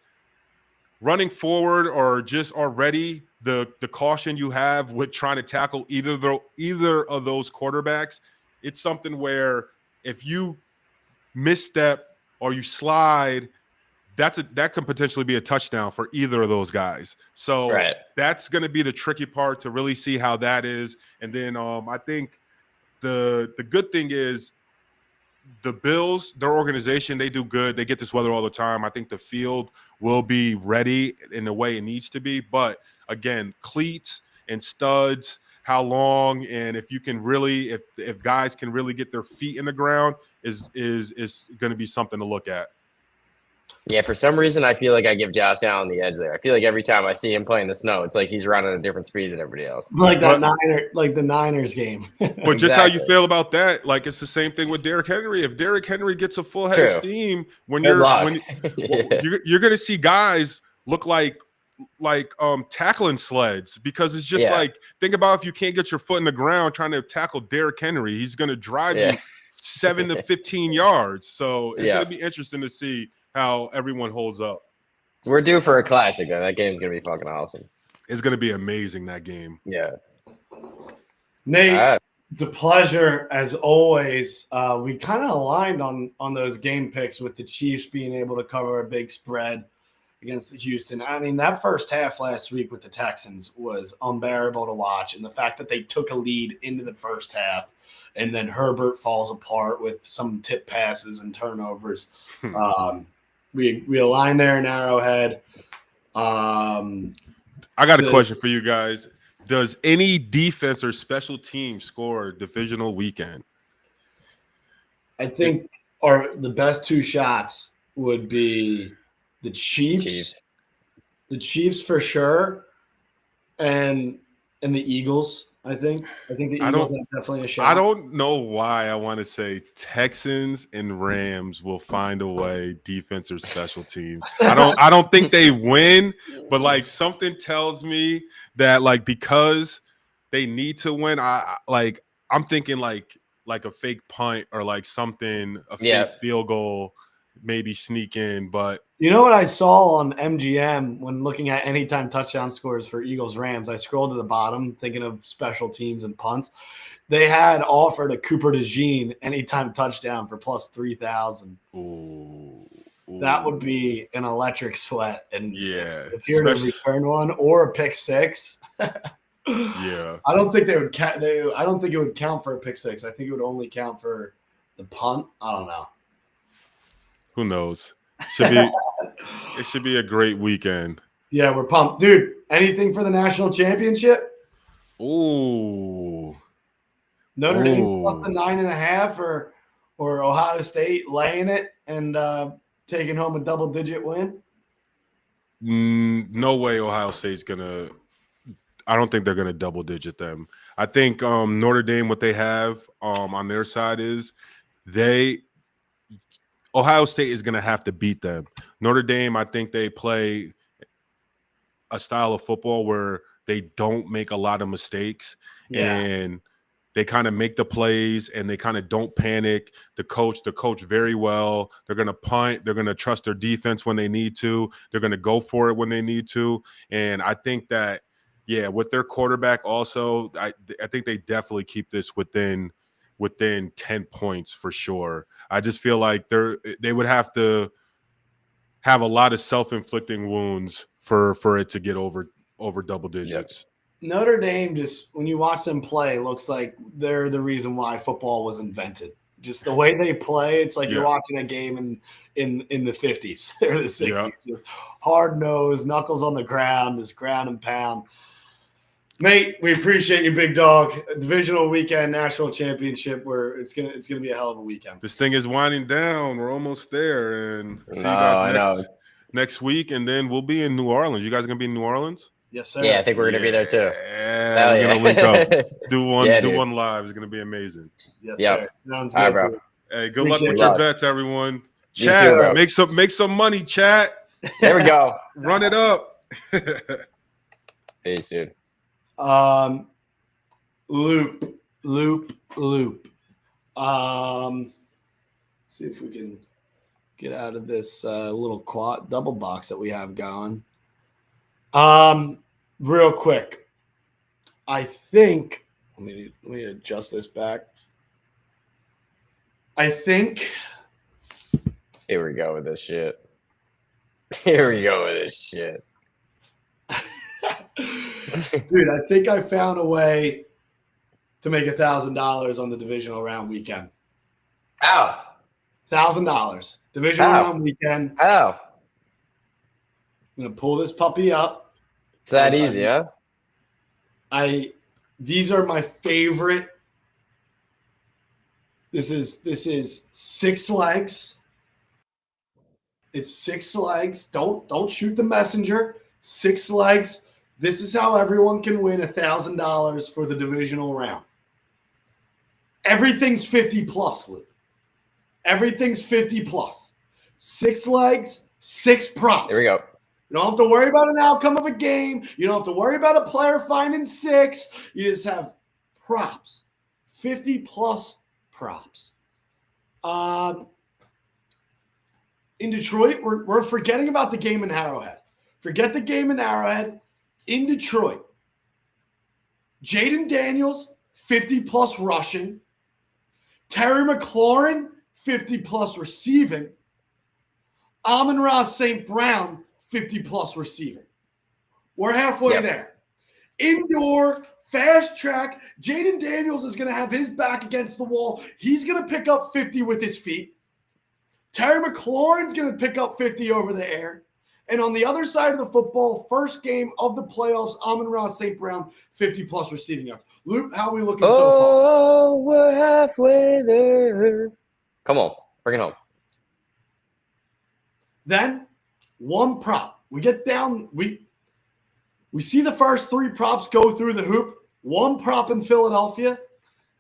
running forward or just already the caution you have with trying to tackle either of those quarterbacks, it's something where if you misstep or you slide, that can potentially be a touchdown for either of those guys. So that's going to be the tricky part to really see how that is. And then I think the good thing is the Bills, their organization, they do good. They get this weather all the time. I think the field will be ready in the way it needs to be. But again, cleats and studs, how long, and if you can really, if guys can really get their feet in the ground, is going to be something to look at. Yeah, for some reason, I feel like I give Josh Allen the edge there. I feel like every time I see him playing the snow, it's like he's running at a different speed than everybody else. Like the Niners game. But just how you feel about that, like it's the same thing with Derrick Henry. If Derrick Henry gets a full head of steam, you're going to see guys look like tackling sleds because it's just like, think about if you can't get your foot in the ground trying to tackle Derrick Henry, he's going to drive you 7 to 15 yards. So it's going to be interesting to see how everyone holds up. We're due for a classic. That game's going to be fucking awesome. It's going to be amazing, that game. Yeah. Nate, it's a pleasure as always. We kind of aligned on those game picks with the Chiefs being able to cover a big spread against the Houston. I mean, that first half last week with the Texans was unbearable to watch. And the fact that they took a lead into the first half and then Herbert falls apart with some tip passes and turnovers. We align there in Arrowhead. I got a question for you guys. Does any defense or special team score divisional weekend? I think the best two shots would be the Chiefs. The Chiefs for sure, and the Eagles. I think the Eagles have definitely a shot. I don't know why I want to say Texans and Rams will find a way, defense or special teams. I don't think they win, but like something tells me that like because they need to win, I'm thinking like a fake punt or like something, a fake field goal, maybe sneak in. But you know what I saw on MGM when looking at anytime touchdown scores for Eagles Rams? I scrolled to the bottom thinking of special teams and punts. They had offered a Cooper DeJean anytime touchdown for plus 3,000. That would be an electric sweat. And if you're to return one or a pick six, I don't think they would. I don't think it would count for a pick six. I think it would only count for the punt. I don't know. Who knows? It should be a great weekend. Yeah, we're pumped. Dude, anything for the national championship? Ooh. Notre Dame plus the 9.5 or Ohio State laying it and taking home a double-digit win? No way Ohio State's going to – I don't think they're going to double-digit them. I think Notre Dame, what they have on their side is Ohio State is going to have to beat them. Notre Dame, I think they play a style of football where they don't make a lot of mistakes and they kind of make the plays and they kind of don't panic. The coach very well. They're going to punt. They're going to trust their defense when they need to. They're going to go for it when they need to. And I think that, with their quarterback also, I think they definitely keep this within 10 points for sure. I just feel like they would have to have a lot of self-inflicting wounds for it to get over double digits. Notre Dame, just when you watch them play, looks like they're the reason why football was invented. Just the way they play, it's like you're watching a game in the 50s or the 60s. Yeah. Just hard nose, knuckles on the ground, just ground and pound. Mate, we appreciate you, big dog. Divisional weekend, national championship, where it's gonna be a hell of a weekend. This thing is winding down. We're almost there, and see you guys next week, and then we'll be in New Orleans. You guys gonna be in New Orleans? Yes, sir. Yeah, I think we're gonna be there too. Yeah, we're gonna link up. Do one live. It's gonna be amazing. Yes, sir. Sounds good. All right, bro. Hey, good luck with your bets, everyone. Chat, too, make some money, chat. There we go. Run it up. Peace, dude. Loop. See if we can get out of this little quad double box that we have going. Real quick. I think let me adjust this back. I think here we go with this shit. Dude, I think I found a way to make $1,000 on the divisional round weekend. How? $1,000 divisional round weekend. How? I'm gonna pull this puppy up. It's that easy, huh? These are my favorite. This is 6 legs. It's 6 legs. Don't shoot the messenger. 6 legs. This is how everyone can win $1,000 for the divisional round. Everything's 50 plus, Luke. Everything's 50 plus. 6 legs, 6 props. There we go. You don't have to worry about an outcome of a game. You don't have to worry about a player finding 6. You just have props. 50 plus props. In Detroit, we're forgetting about the game in Arrowhead. Forget the game in Arrowhead. In Detroit, Jaden Daniels, 50 plus rushing. Terry McLaurin, 50 plus receiving. Amon-Ra St. Brown, 50 plus receiving. We're halfway there. Indoor, fast track. Jaden Daniels is going to have his back against the wall. He's going to pick up 50 with his feet. Terry McLaurin's going to pick up 50 over the air. And on the other side of the football, first game of the playoffs, Amon-Ra St. Brown, 50 plus receiving yards. Luke, how are we looking so far? Oh, we're halfway there. Come on, bring it home. Then, one prop. We get down, we see the first 3 props go through the hoop. One prop in Philadelphia.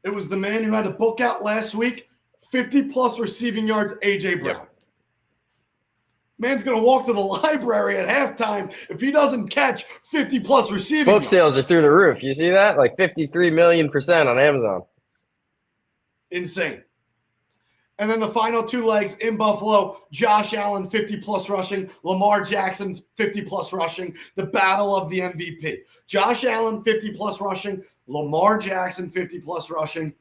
It was the man who had a book out last week, 50 plus receiving yards, A.J. Brown. Yep. Man's going to walk to the library at halftime if he doesn't catch 50 plus receiving Book yards. sales are through the roof. You see that? Like 53 million% on Amazon. Insane. And then the final 2 legs in Buffalo, Josh Allen, 50 plus rushing, Lamar Jackson's 50 plus rushing, the battle of the MVP. Josh Allen, 50 plus rushing, Lamar Jackson, 50 plus rushing.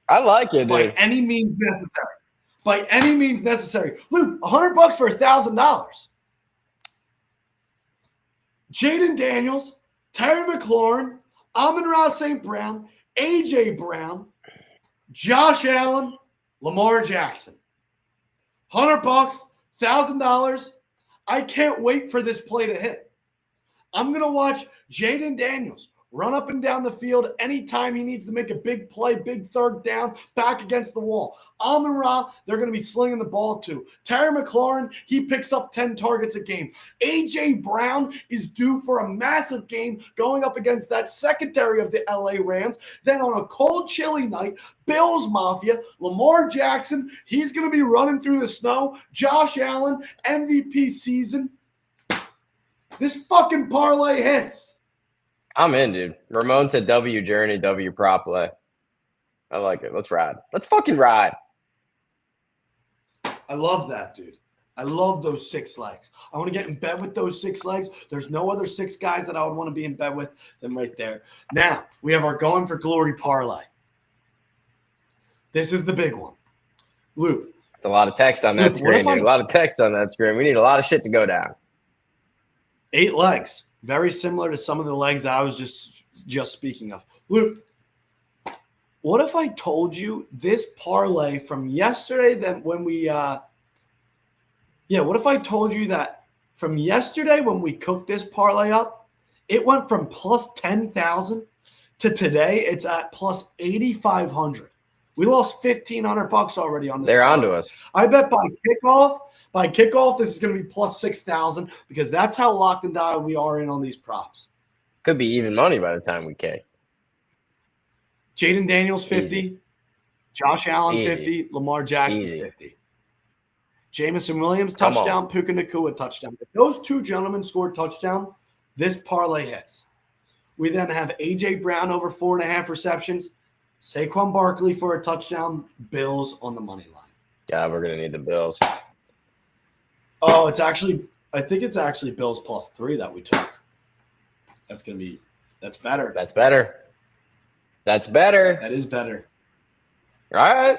I like it, dude. By any means necessary. By any means necessary. Luke, $100 for $1,000. Jaden Daniels, Terry McLaurin, Amon-Ra St. Brown, A.J. Brown, Josh Allen, Lamar Jackson. $100, $1,000. I can't wait for this play to hit. I'm going to watch Jaden Daniels run up and down the field anytime he needs to make a big play, big third down, back against the wall. Amon-Ra, they're going to be slinging the ball to. Terry McLaurin, he picks up 10 targets a game. A.J. Brown is due for a massive game going up against that secondary of the L.A. Rams. Then on a cold, chilly night, Bills Mafia, Lamar Jackson, he's going to be running through the snow. Josh Allen, MVP season. This fucking parlay hits. I'm in, dude. Ramon said W journey, W prop play. I like it. Let's ride. Let's fucking ride. I love that, dude. I love those 6 legs. I want to get in bed with those 6 legs. There's no other 6 guys that I would want to be in bed with than right there. Now, we have our Going for Glory parlay. This is the big one. Luke, It's a lot of text on that Look, what screen, if dude. A lot of text on that screen. We need a lot of shit to go down. 8 legs, very similar to some of the legs that I was just speaking of. Luke, what if I told you this parlay from yesterday that when we what if I told you that from yesterday when we cooked this parlay up, it went from plus 10,000 to today it's at plus 8,500. We lost $1,500 already on this. They're parlay. onto us. I bet by kickoff, this is going to be plus 6,000 because that's how locked and dialed we are in on these props. Could be even money by the time we kick. Jaden Daniels 50, Easy. Josh Allen Easy. 50, Lamar Jackson Easy. 50. Jamison Williams Come touchdown, Puka Nacua touchdown. If those two gentlemen scored touchdowns, this parlay hits. We then have A.J. Brown over 4.5 receptions, Saquon Barkley for a touchdown, Bills on the money line. God, we're going to need the Bills. Oh, I think it's actually Bills plus 3 that we took. That's better. That's better. That's better. That is better. All right.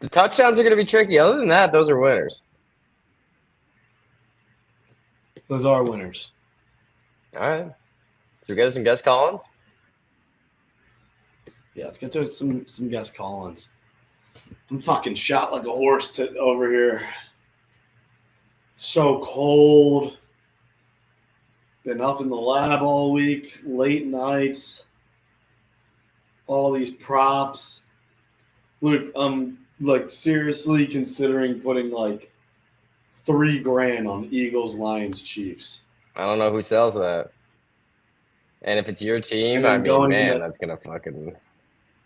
The touchdowns are going to be tricky. Other than that, those are winners. Those are winners. All right. Should we get some guest call-ins? Yeah, let's get to some guest call-ins. I'm fucking shot like a horse over here. It's so cold. Been up in the lab all week, late nights. All these props. Look, I'm like seriously considering putting like $3,000 on Eagles, Lions, Chiefs. I don't know who sells that. And if it's your team, And I then mean, going man, to- that's gonna fucking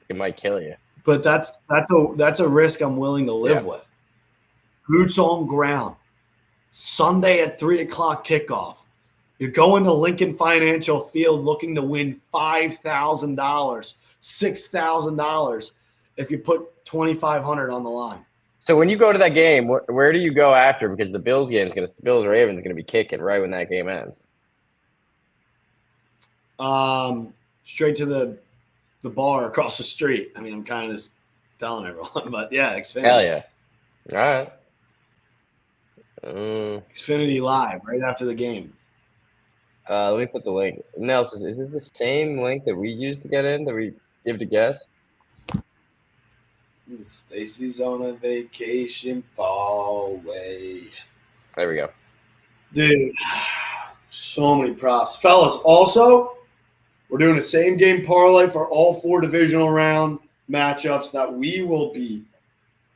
it might kill you. But that's a risk I'm willing to live with. Boots on ground. Sunday at 3:00 kickoff. You're going to Lincoln Financial Field looking to win $5,000, $6,000 if you put $2,500 on the line. So when you go to that game, where do you go after? Because the Bills Ravens gonna be kicking right when that game ends. Straight to the bar across the street. I mean, I'm kind of just telling everyone, but yeah, Xfinity. Hell yeah! All right. Xfinity Live right after the game. Let me put the link. Nelson, is it the same link that we used to get in that we give to guests? Stacy's on a vacation fall away. There we go. Dude, so many props. Fellas, also, we're doing a same game parlay for all 4 divisional round matchups that we will be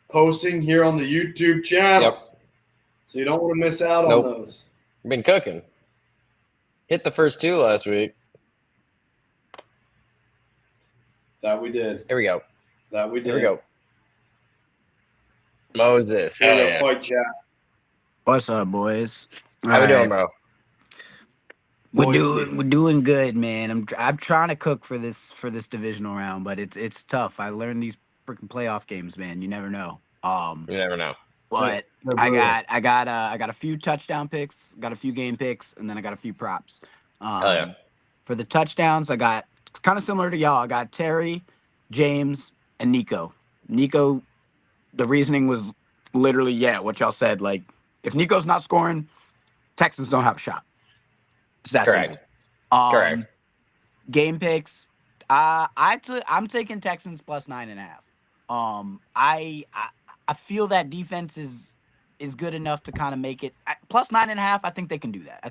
posting here on the YouTube channel. Yep. So you don't want to miss out Nope. on those. Been cooking. Hit the first 2 last week. That we did. Here we go. That we did. Here we go. Moses. Here Hell we go. yeah. Fight Jack. What's up, boys? How we doing, bro? We're doing good, man. I'm trying to cook for this divisional round, but it's tough. I learned these freaking playoff games, man. You never know. You never know. But I got a few touchdown picks, got a few game picks, and then I got a few props. Hell yeah. For the touchdowns, I got kind of similar to y'all. I got Terry, James, and Nico. Nico, the reasoning was literally what y'all said. Like, if Nico's not scoring, Texans don't have a shot. It's that Correct. simple. Correct. Game picks. I'm taking Texans plus 9.5. I feel that defense is good enough to kind of make it plus 9.5. I think they can do that.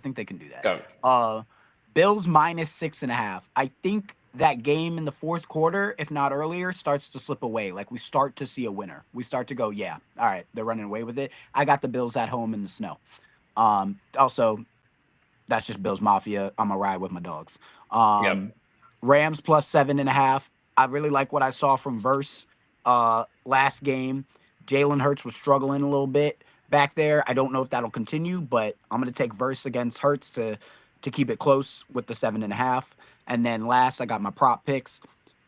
Go. Bills minus 6.5. I think that game in the fourth quarter, if not earlier, starts to slip away. Like, we start to see a winner. We start to go, all right, they're running away with it. I got the Bills at home in the snow. Also, that's just Bills Mafia. I'm going to ride with my dogs. Rams plus 7.5. I really like what I saw from Verse last game. Jalen Hurts was struggling a little bit back there. I don't know if that'll continue, but I'm going to take Verse against Hurts to keep it close with the 7.5. And then last, I got my prop picks.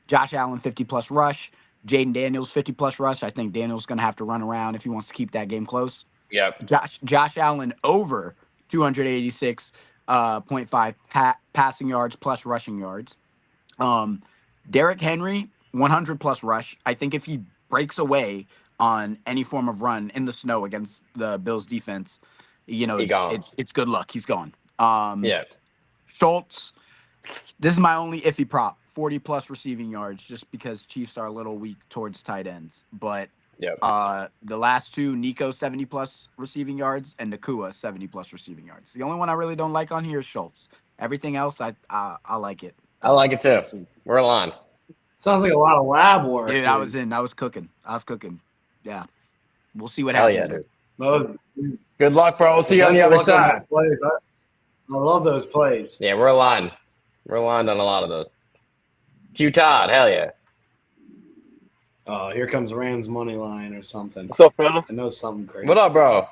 Josh Allen, 50-plus rush. Jaden Daniels, 50-plus rush. I think Daniels going to have to run around if he wants to keep that game close. Yep. Josh Allen over 286.5 passing yards plus rushing yards. Derrick Henry, 100-plus rush. I think if he breaks away on any form of run in the snow against the Bills defense, it's good luck. He's gone. Yeah. Schultz, this is my only iffy prop. 40-plus receiving yards, just because Chiefs are a little weak towards tight ends. But the last two, Nico 70-plus receiving yards and Nakua 70-plus receiving yards. The only one I really don't like on here is Schultz. Everything else, I like it. I like it too. We're aligned. Sounds like a lot of lab work. Dude, I was cooking. Yeah. We'll see what happens. Hell yeah, dude. Good luck, bro. We'll see you on the other side. I love those plays. Yeah, we're aligned. We're aligned on a lot of those. Q Todd, hell yeah. Oh, here comes Rams money line or something. What's up, fellas? I know something crazy. What up, bro?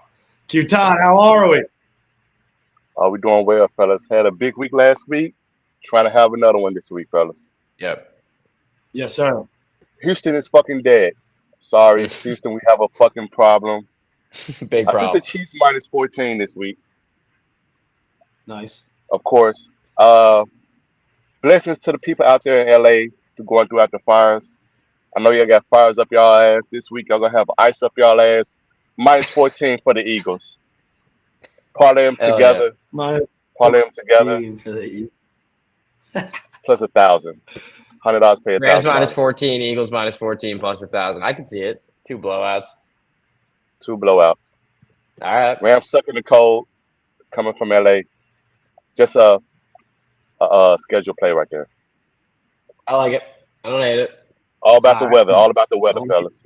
Q Todd, how are we? We doing well, fellas. Had a big week last week. Trying to have another one this week, fellas. Yep. Yes, sir. Houston is fucking dead. Sorry, Houston, we have a fucking problem. Big I problem. took the Chiefs minus 14 this week, Nice. of course. Blessings to the people out there in LA to going through after fires. I know y'all got fires up y'all ass this week. Y'all gonna have ice up y'all ass. Minus 14 for the Eagles. Parlay them together. Parlay them together. Plus 1,000. $100 pay Rams $1,000. minus 14, Eagles minus 14 plus 1,000. I can see it. 2 blowouts. 2 blowouts. All right. Rams sucking the cold. Coming from LA. Just a schedule play right there. I like it. I don't hate it. All about the weather. All about the weather, fellas.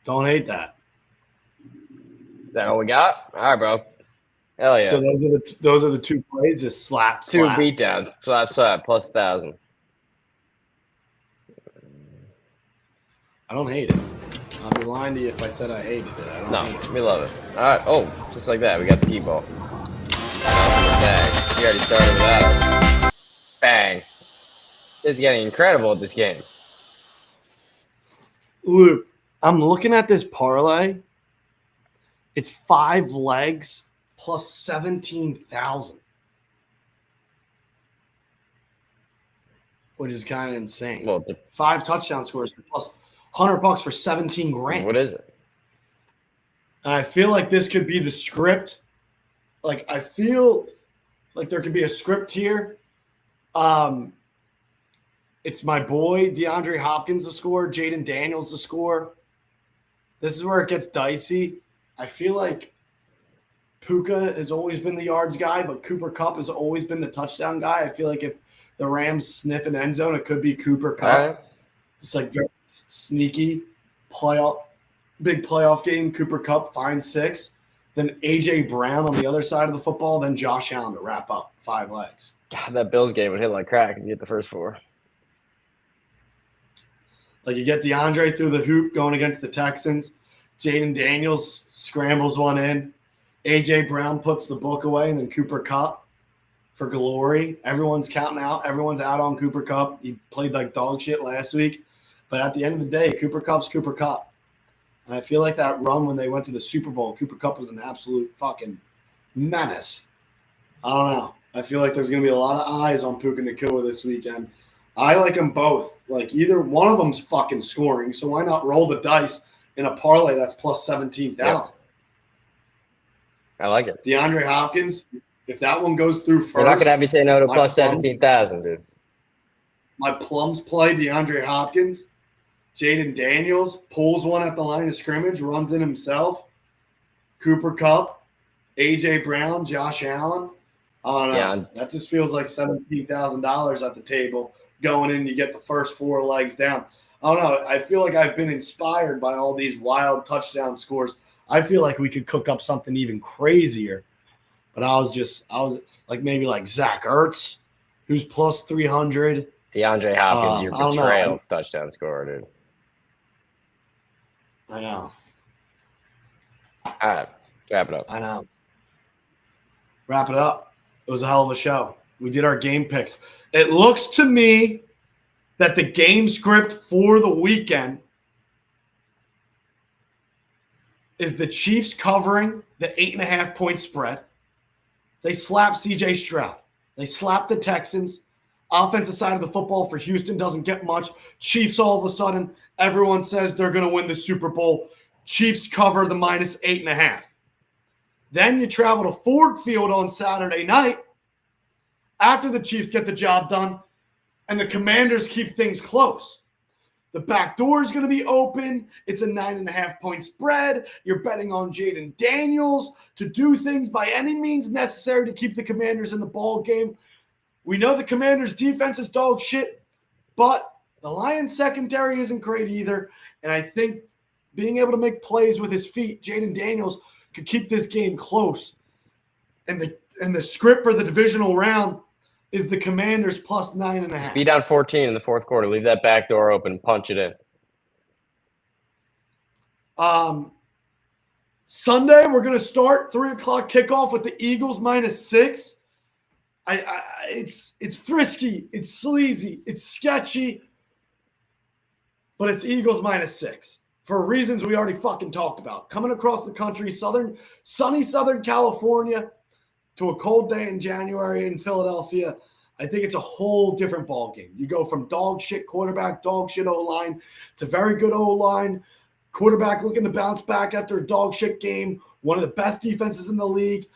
Don't hate that. Is that all we got? All right, bro. Hell yeah. So those are the 2 plays. Just slap. 2 beatdowns. Slap. Plus 1,000. I don't hate it. I'd be lying to you if I said I hated it. I don't hate it. We love it. All right. Oh, just like that. We got skee ball. We already started with that. Bang. It's getting incredible at this game. Luke, I'm looking at this parlay. It's 5 legs plus 17,000, which is kind of insane. Well, 5 touchdown scores for plus $100 for 17 grand. What is it? And I feel like this could be the script. Like, I feel like there could be a script here. It's my boy DeAndre Hopkins to score, Jaden Daniels to score. This is where it gets dicey. I feel like Puka has always been the yards guy, but Cooper Kupp has always been the touchdown guy. I feel like if the Rams sniff an end zone, it could be Cooper Kupp. Right. It's like very sneaky big playoff game. Cooper Kupp finds 6. Then A.J. Brown on the other side of the football. Then Josh Allen to wrap up 5 legs. God, that Bills game would hit like crack if you get the first 4. Like you get DeAndre through the hoop going against the Texans. Jaden Daniels scrambles one in. A.J. Brown puts the book away, and then Cooper Kupp for glory. Everyone's counting out. Everyone's out on Cooper Kupp. He played like dog shit last week. But at the end of the day, Cooper Kupp's Cooper Kupp. And I feel like that run when they went to the Super Bowl, Cooper Kupp was an absolute fucking menace. I don't know. I feel like there's going to be a lot of eyes on Puka Nacua this weekend. I like them both. Like either one of them's fucking scoring, so why not roll the dice in a parlay that's plus 17,000? I like it. DeAndre Hopkins, if that one goes through first. They're not going to have you say no to plus 17,000, dude. My plums play DeAndre Hopkins. Jaden Daniels pulls one at the line of scrimmage, runs in himself. Cooper Kupp, A.J. Brown, Josh Allen. I don't know. Yeah. That just feels like $17,000 at the table. Going in, you get the first 4 legs down. I don't know. I feel like I've been inspired by all these wild touchdown scores. I feel like we could cook up something even crazier. But I was like maybe like Zach Ertz, who's plus 300. DeAndre Hopkins, your betrayal of touchdown scorer, dude. I know. All right. Wrap it up. I know. Wrap it up. It was a hell of a show. We did our game picks. It looks to me that the game script for the weekend is the Chiefs covering the 8.5-point spread. They slap C.J. Stroud. They slap the Texans. Offensive side of the football for Houston doesn't get much. Chiefs all of a sudden Everyone says they're going to win the Super Bowl. Chiefs cover the -8.5. Then you travel to Ford Field on Saturday night after the Chiefs get the job done, and the Commanders keep things close. The back door is going to be open. It's a 9.5-point spread. You're betting on Jaden Daniels to do things by any means necessary to keep the Commanders in the ball game. We know the Commanders' defense is dog shit, but the Lions' secondary isn't great either. And I think being able to make plays with his feet, Jaden Daniels could keep this game close. And the script for the divisional round is the Commanders plus 9.5. Just be down 14 in the fourth quarter. Leave that back door open. Punch it in. Sunday, we're going to start 3 o'clock kickoff with the Eagles -6. It's frisky. It's sleazy. It's sketchy. But it's Eagles -6 for reasons we already fucking talked about. Coming across the country, sunny Southern California, to a cold day in January in Philadelphia, I think it's a whole different ball game. You go from dog shit quarterback, dog shit O-line, to very good O-line, quarterback looking to bounce back after a dog shit game, one of the best defenses in the league.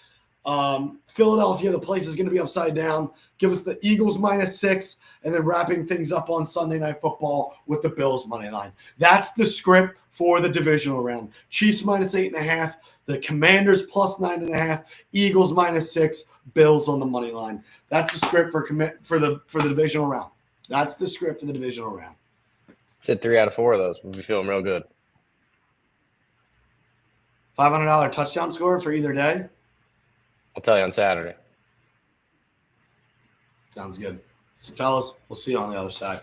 Philadelphia, the place is going to be upside down. Give us the Eagles -6, and then wrapping things up on Sunday Night Football with the Bills money line. That's the script for the divisional round. Chiefs -8.5. The Commanders plus 9.5, Eagles -6, Bills on the money line. That's the script for the divisional round. That's the script for the divisional round. It's at 3 out of 4 of those. We'll be feeling real good. $500 touchdown score for either day. I'll tell you on Saturday. Sounds good. So, fellas, we'll see you on the other side.